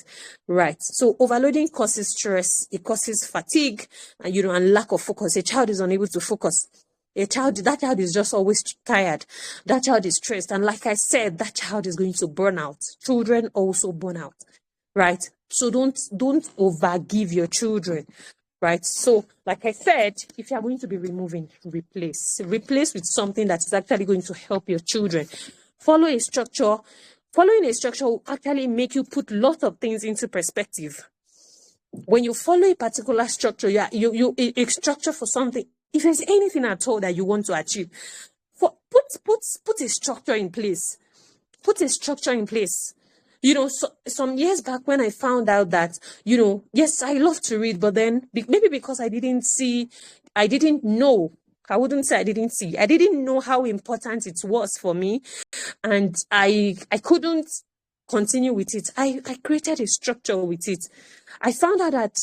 right? So overloading causes stress, it causes fatigue, and lack of focus. A child is unable to focus. That child is just always tired. That child is stressed. And like I said, that child is going to burn out. Children also burn out, right? So don't overgive your children, right? So like I said, if you're going to be removing, replace with something that is actually going to help your children. Following a structure will actually make you put lots of things into perspective. When you follow a particular structure, a structure for something, if there's anything at all that you want to achieve, put a structure in place. Put a structure in place. Some years back when I found out that, yes, I love to read, but then maybe because I didn't know. I wouldn't say I didn't see. I didn't know how important it was for me. And I couldn't continue with it. I created a structure with it. I found out that,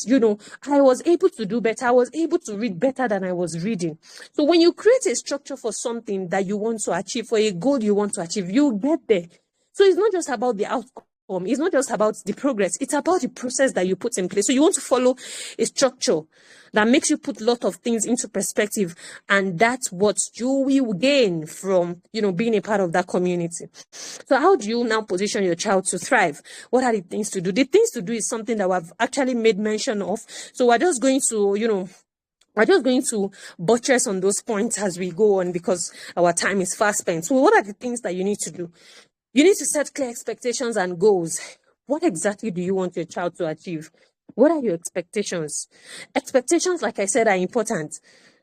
I was able to do better. I was able to read better than I was reading. So when you create a structure for something that you want to achieve, for a goal you want to achieve, you get there. So it's not just about the outcome. It's not just about the progress. It's about the process that you put in place. So you want to follow a structure that makes you put a lot of things into perspective. And that's what you will gain from, being a part of that community. So how do you now position your child to thrive? What are the things to do? The things to do is something that we've actually made mention of. So we're just going to, buttress on those points as we go on because our time is fast spent. So what are the things that you need to do? You need to set clear expectations and goals. What exactly do you want your child to achieve? What are your expectations? Expectations, like I said, are important.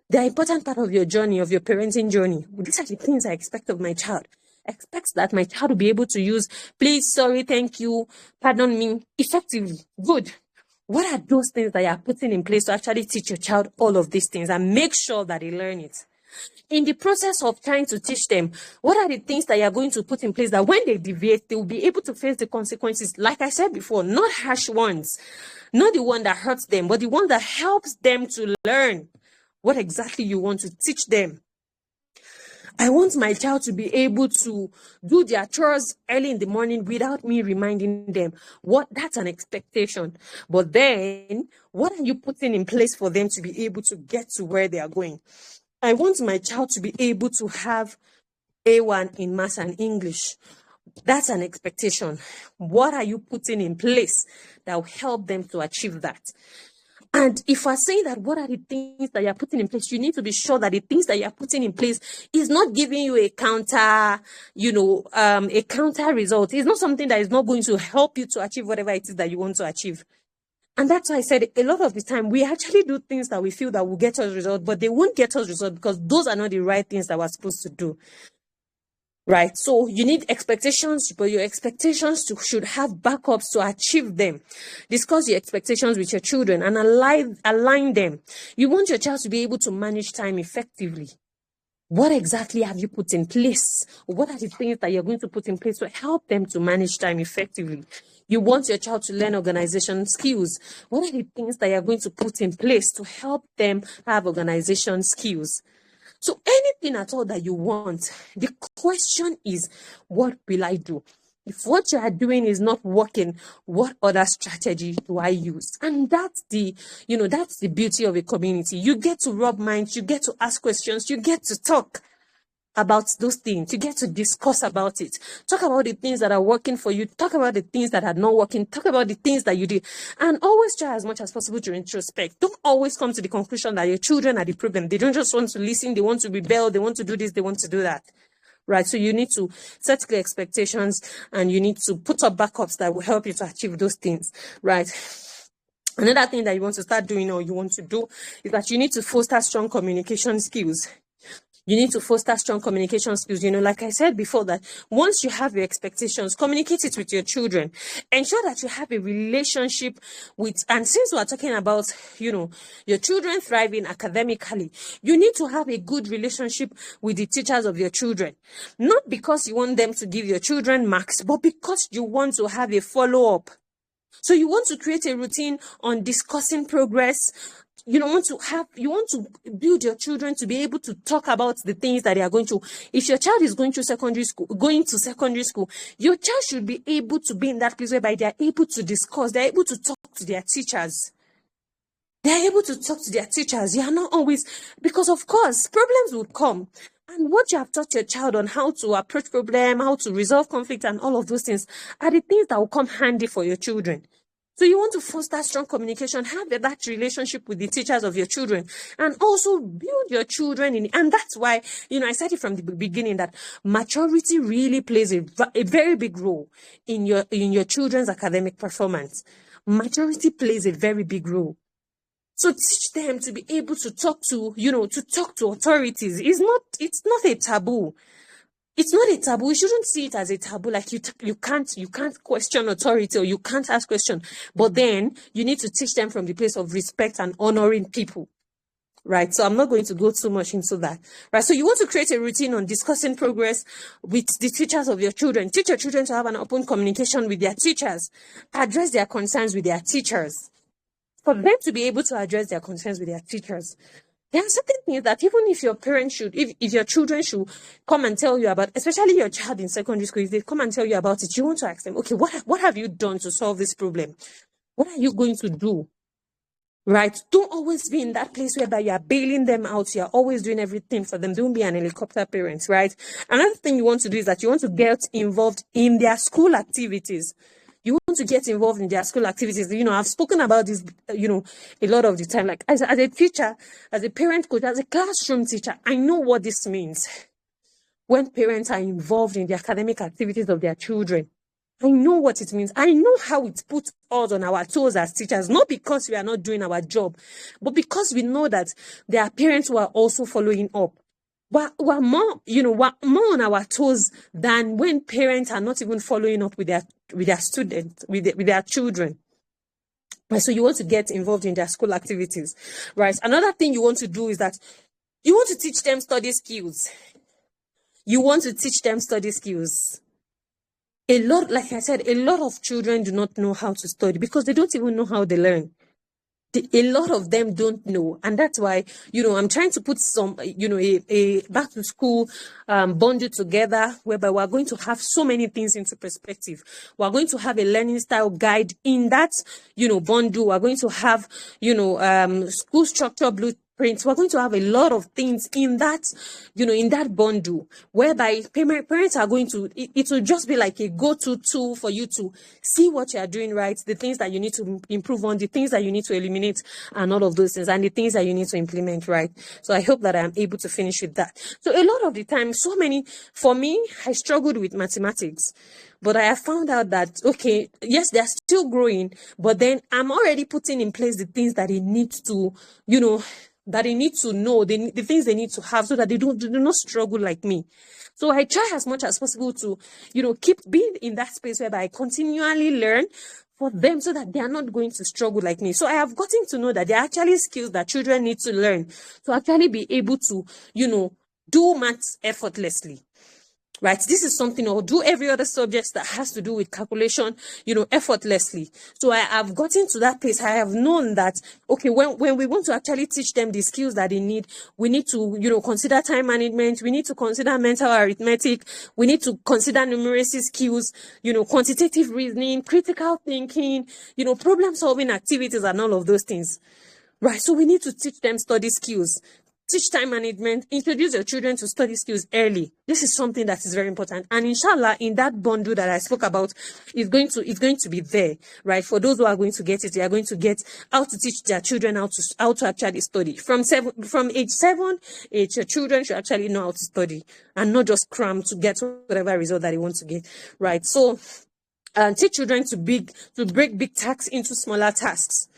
They're an important part of your journey, of your parenting journey. These are the things I expect of my child. I expect that my child will be able to use please, sorry, thank you, pardon me, effectively. Good. What are those things that you are putting in place to actually teach your child all of these things and make sure that they learn it? In the process of trying to teach them, what are the things that you're going to put in place that when they deviate, they will be able to face the consequences? Like I said before, not harsh ones, not the one that hurts them, but the one that helps them to learn what exactly you want to teach them. I want my child to be able to do their chores early in the morning without me reminding them. That's an expectation. But then, what are you putting in place for them to be able to get to where they are going? I want my child to be able to have A1 in maths and English. That's an expectation. What are you putting in place that will help them to achieve that? And if we're saying that, what are the things that you're putting in place? You need to be sure that the things that you're putting in place is not giving you a counter, a counter result. It's not something that is not going to help you to achieve whatever it is that you want to achieve. And that's why I said a lot of the time we actually do things that we feel that will get us results, but they won't get us results because those are not the right things that we're supposed to do. Right. So you need expectations, but your expectations should have backups to achieve them. Discuss your expectations with your children and align them. You want your child to be able to manage time effectively. What exactly have you put in place? What are the things that you're going to put in place to help them to manage time effectively? You want your child to learn organization skills. What are the things that you're going to put in place to help them have organization skills? So anything at all that you want, the question is, what will I do? If what you are doing is not working, what other strategy do I use? And that's the beauty of a community. You get to rub minds, you get to ask questions, you get to talk about those things. You get to discuss about it. Talk about the things that are working for you. Talk about the things that are not working. Talk about the things that you did. And always try as much as possible to introspect. Don't always come to the conclusion that your children are the problem. They don't just want to listen. They want to rebel. They want to do this. They want to do that. Right? So you need to set clear expectations and you need to put up backups that will help you to achieve those things. Right? Another thing that you want to start doing or you want to do is that you need to foster strong communication skills. You need to foster strong communication skills. Like I said before, that once you have your expectations, communicate it with your children. Ensure that you have a relationship with, and since we're talking about, your children thriving academically, you need to have a good relationship with the teachers of your children. Not because you want them to give your children marks, but because you want to have a follow-up. So you want to create a routine on discussing progress. You want to build your children to be able to talk about the things that they are going to. If your child is going to secondary school, your child should be able to be in that place whereby they are able to discuss, they are able to talk to their teachers. They are able to talk to their teachers. You are not always, because of course, problems will come. And what you have taught your child on how to approach problem, how to resolve conflict, and all of those things are the things that will come handy for your children. So you want to foster strong communication, have that relationship with the teachers of your children, and also build your children in. And that's why, I said it from the beginning that maturity really plays a very big role in your children's academic performance. Maturity plays a very big role. So teach them to be able to talk to authorities. It's not a taboo. It's not a taboo. You shouldn't see it as a taboo. Like you can't question authority or you can't ask questions. But then you need to teach them from the place of respect and honoring people. Right. So I'm not going to go too much into that. Right. So you want to create a routine on discussing progress with the teachers of your children. Teach your children to have an open communication with their teachers. Address their concerns with their teachers. For them to be able to address their concerns with their teachers. There are certain things that even if your parents if your children should come and tell you about, especially your child in secondary school, if they come and tell you about it, you want to ask them, okay, what have you done to solve this problem? What are you going to do? Right? Don't always be in that place whereby you are bailing them out. You are always doing everything for them. Don't be an helicopter parent, right? Another thing you want to do is that you want to get involved in their school activities. You want to get involved in their school activities. I've spoken about this, a lot of the time. Like as a teacher, as a parent coach, as a classroom teacher, I know what this means. When parents are involved in the academic activities of their children, I know what it means. I know how it puts us on our toes as teachers, not because we are not doing our job, but because we know that there are parents who are also following up. We're more on our toes than when parents are not even following up with their students, with their children. Right, so you want to get involved in their school activities, right? Another thing you want to do is that you want to teach them study skills. Like I said, a lot of children do not know how to study because they don't even know how they learn. A lot of them don't know, and that's why I'm trying to put some a back to school bundle together whereby we're going to have so many things into perspective. We're going to have a learning style guide in that bundle. We're going to have school structure print. We're going to have a lot of things in that, in that bundle, whereby parents are going to, it will just be like a go-to tool for you to see what you are doing right, the things that you need to improve on, the things that you need to eliminate, and all of those things, and the things that you need to implement right. So I hope that I'm able to finish with that. So a lot of the time, for me, I struggled with mathematics. But I have found out that, okay, yes, they're still growing, but then I'm already putting in place the things that they need to, that they need to know, the things they need to have so that they do not struggle like me. So I try as much as possible to, keep being in that space whereby I continually learn for them so that they are not going to struggle like me. So I have gotten to know that there are actually skills that children need to learn to actually be able to, do maths effortlessly. Right, this is something I'll do every other subject that has to do with calculation, effortlessly. So I have gotten to that place. I have known that, okay, when we want to actually teach them the skills that they need, we need to, consider time management. We need to consider mental arithmetic. We need to consider numeracy skills, quantitative reasoning, critical thinking, problem solving activities and all of those things. Right, so we need to teach them study skills. Teach time management, introduce your children to study skills early. This is something that is very important. And inshallah, in that bundle that I spoke about, it's going to be there, right? For those who are going to get it, they are going to get how to teach their children how to actually study. From age 7, your children should actually know how to study and not just cram to get whatever result that they want to get, right? So, teach children to break big tasks into smaller tasks.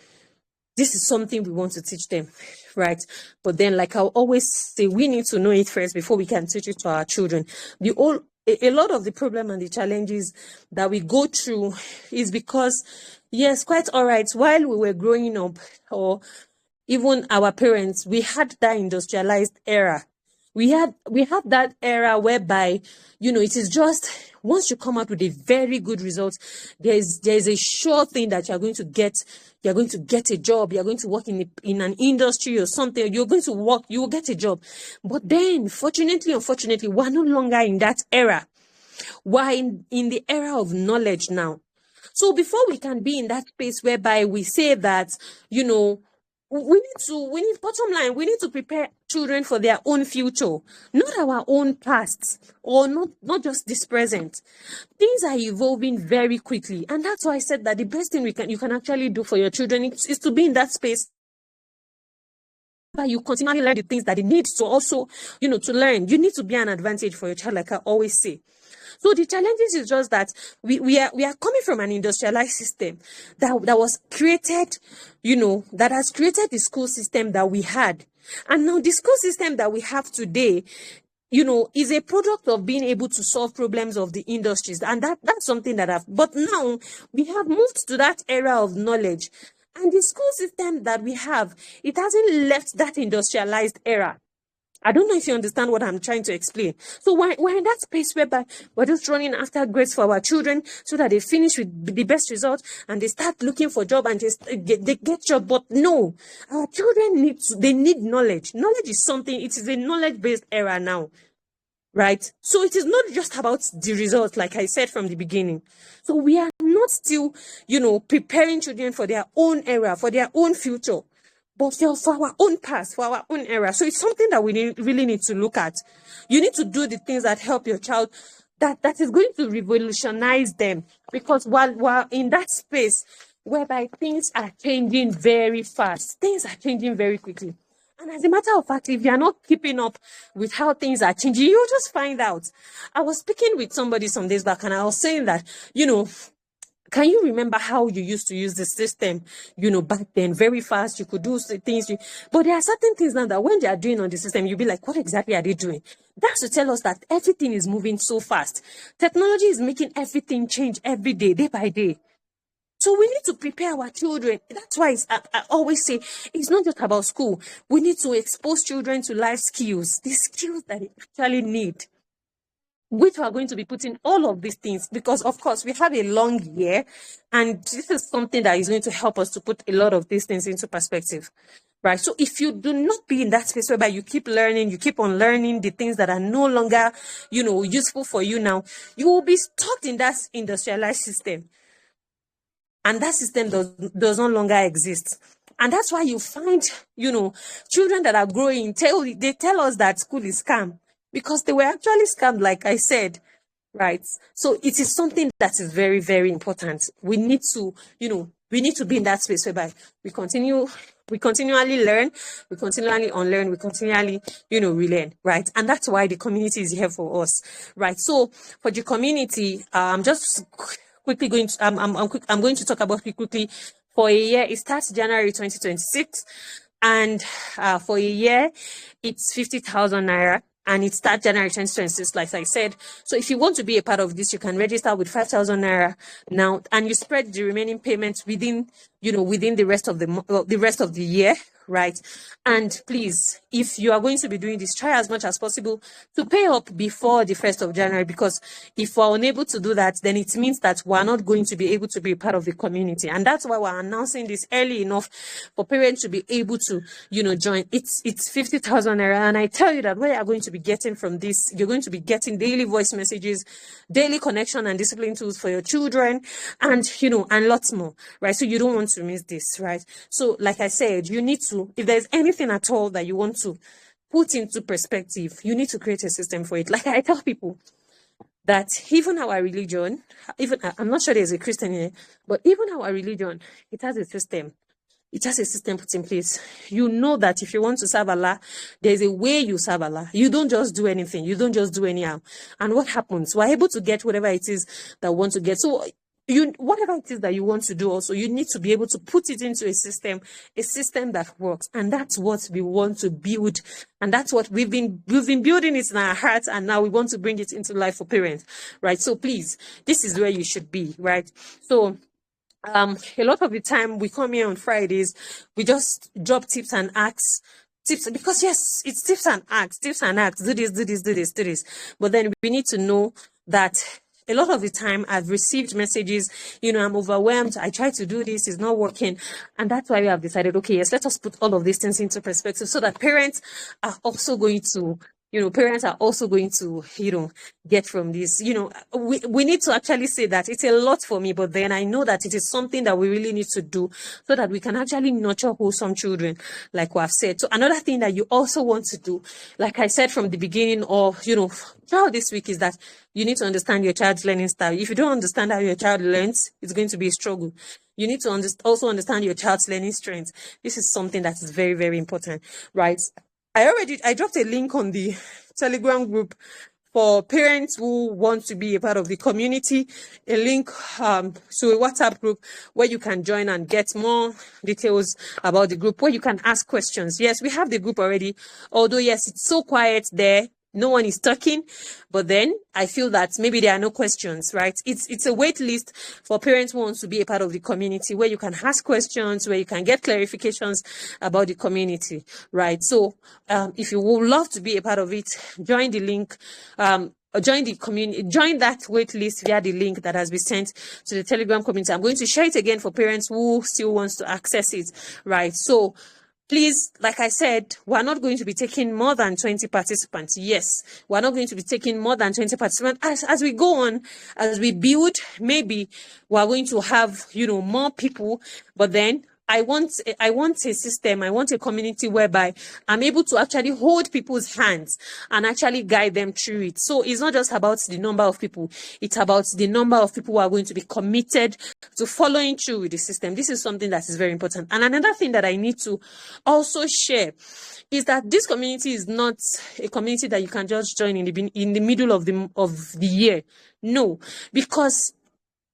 This is something we want to teach them, right? But then, like I always say, we need to know it first before we can teach it to our children. A lot of the problem and the challenges that we go through is because, yes, quite all right, while we were growing up, or even our parents, we had that industrialized era. We had that era whereby, it is just once you come out with a very good result, there's a sure thing that you're going to get a job, you're going to work in an industry or something, you will get a job. But then, unfortunately, we're no longer in that era. We're in the era of knowledge now. So before we can be in that space whereby we say that, we need bottom line, we need to prepare children for their own future, not our own past, or not just this present. Things are evolving very quickly, and that's why I said that the best thing you can actually do for your children is to be in that space where you continually learn the things that they need to also, to learn. You need to be an advantage for your child, like I always say. So the challenges is just that we are coming from an industrialized system that was created, that has created the school system that we had. And now the school system that we have today, is a product of being able to solve problems of the industries. And that's something but now we have moved to that era of knowledge. And the school system that we have, it hasn't left that industrialized era. I don't know if you understand what I'm trying to explain. So we're in that space whereby we're just running after grades for our children so that they finish with the best result and they start looking for job and they get job. But no, our children need knowledge. Knowledge is something, it is a knowledge-based era now. Right? So it is not just about the results, like I said from the beginning. So we are not still, preparing children for their own era, for their own future, but for our own past, for our own era. So it's something that we really need to look at. You need to do the things that help your child, that is going to revolutionize them. Because while we're in that space whereby things are changing very fast, things are changing very quickly. And as a matter of fact, if you're not keeping up with how things are changing, you'll just find out. I was speaking with somebody some days back and I was saying that, can you remember how you used to use the system, back then, very fast, you could do things, but there are certain things now that when they are doing on the system, you'll be like, what exactly are they doing? That's to tell us that everything is moving so fast. Technology is making everything change every day, day by day. So we need to prepare our children. That's why I always say it's not just about school. We need to expose children to life skills, the skills that they actually need, which we are going to be putting all of these things, because of course we have a long year and this is something that is going to help us to put a lot of these things into perspective. Right. So if you do not be in that space whereby you keep learning, you keep on learning the things that are no longer, useful for you now, you will be stuck in that industrialized system. and that system does no longer exist. And that's why you find, children that are growing, they tell us that school is scam, because they were actually scammed, like I said, right? So it is something that is very, very important. We need to, we need to be in that space whereby we continually learn, we continually unlearn, we continually, relearn, right? And that's why the community is here for us, right? So for the community, I'm just quickly going to, I'm going to talk about it quickly. For a year, it starts January 2026, and for a year, it's 50,000 naira. And it starts January 2026, like I said. So if you want to be a part of this, you can register with 5,000 naira now, and you spread the remaining payments within the rest of the year, right? And please, if you are going to be doing this, try as much as possible to pay up before the 1st of January, because if we're unable to do that, then it means that we're not going to be able to be a part of the community. And that's why we're announcing this early enough for parents to be able to, join. It's 50,000 naira. And I tell you that what you're going to be getting from this, you're going to be getting daily voice messages, daily connection and discipline tools for your children, and, and lots more, right? So you don't want to miss this, right? So like I said, you need to, if there's anything at all that you want to put into perspective, you need to create a system for it. Like I tell people that even our religion, I'm not sure there's a Christian here, but even our religion, it has a system. It has a system put in place. You know that if you want to serve Allah, there's a way you serve Allah. You don't just do anything. You don't just do anyhow. And what happens? We're able to get whatever it is that we want to get. So whatever it is that you want to do, also, you need to be able to put it into a system that works. And that's what we want to build. And that's what we've been building it in our hearts. And now we want to bring it into life for parents, right? So please, this is where you should be, right? So, a lot of the time we come here on Fridays, we just drop tips and acts. Tips, because yes, it's tips and acts, do this. But then we need to know that a lot of the time I've received messages, I'm overwhelmed. I try to do this, it's not working. And that's why we have decided, okay, yes, let us put all of these things into perspective so that parents are also going to, get from this. We need to actually say that it's a lot for me, but then I know that it is something that we really need to do so that we can actually nurture wholesome children, like we have said. So another thing that you also want to do, like I said from the beginning, or, throughout this week, is that you need to understand your child's learning style. If you don't understand how your child learns, it's going to be a struggle. You need to also understand your child's learning strengths. This is something that is very, very important, right? I dropped a link on the Telegram group for parents who want to be a part of the community, a link to a WhatsApp group where you can join and get more details about the group, where you can ask questions. Yes, we have the group already, although yes, it's so quiet there. No one is talking, but then I feel that maybe there are no questions, right? It's a wait list for parents who want to be a part of the community, where you can ask questions, where you can get clarifications about the community, right? So if you would love to be a part of it, join the link, join the community, join that wait list via the link that has been sent to the Telegram community. I'm going to share it again for parents who still wants to access it, right? So please, like I said, we're not going to be taking more than 20 participants. Yes, we're not going to be taking more than 20 participants. As we go on, as we build, maybe we're going to have, more people, but then I want a system, I want a community whereby I'm able to actually hold people's hands and actually guide them through it. So it's not just about the number of people, it's about the number of people who are going to be committed to following through with the system. This is something that is very important. And another thing that I need to also share is that this community is not a community that you can just join in the middle of the year. No, because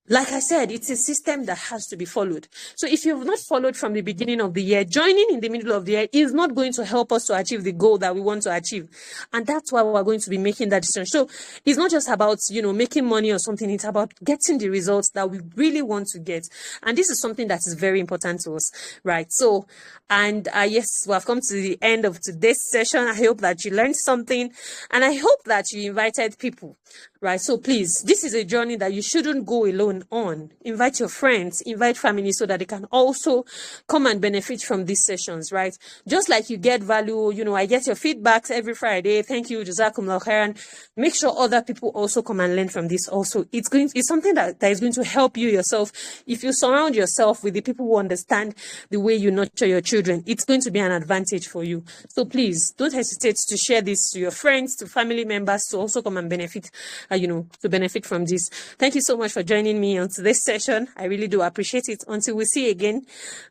like I said, it's a system that has to be followed. So if you've not followed from the beginning of the year, joining in the middle of the year is not going to help us to achieve the goal that we want to achieve. And that's why we're going to be making that decision. So it's not just about, making money or something. It's about getting the results that we really want to get. And this is something that is very important to us, right? So, and yes, we have come to the end of today's session. I hope that you learned something, and I hope that you invited people, right? So please, this is a journey that you shouldn't go alone going on. Invite your friends, invite family so that they can also come and benefit from these sessions, right? Just like you get value, I get your feedbacks every Friday. Thank you, Jazakumullah khairan. Make sure other people also come and learn from this also. It's something that is going to help you yourself. If you surround yourself with the people who understand the way you nurture your children, it's going to be an advantage for you. So please don't hesitate to share this to your friends, to family members, to also come and benefit, to benefit from this. Thank you so much for joining me on today's session. I really do appreciate it. Until we see again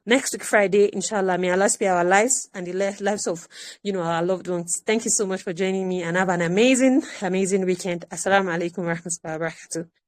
next week, Friday, inshallah, may Allah spare our lives and the lives of, our loved ones. Thank you so much for joining me and have an amazing weekend. Assalamu alaikum wa rahmatullahi wa barakatuh.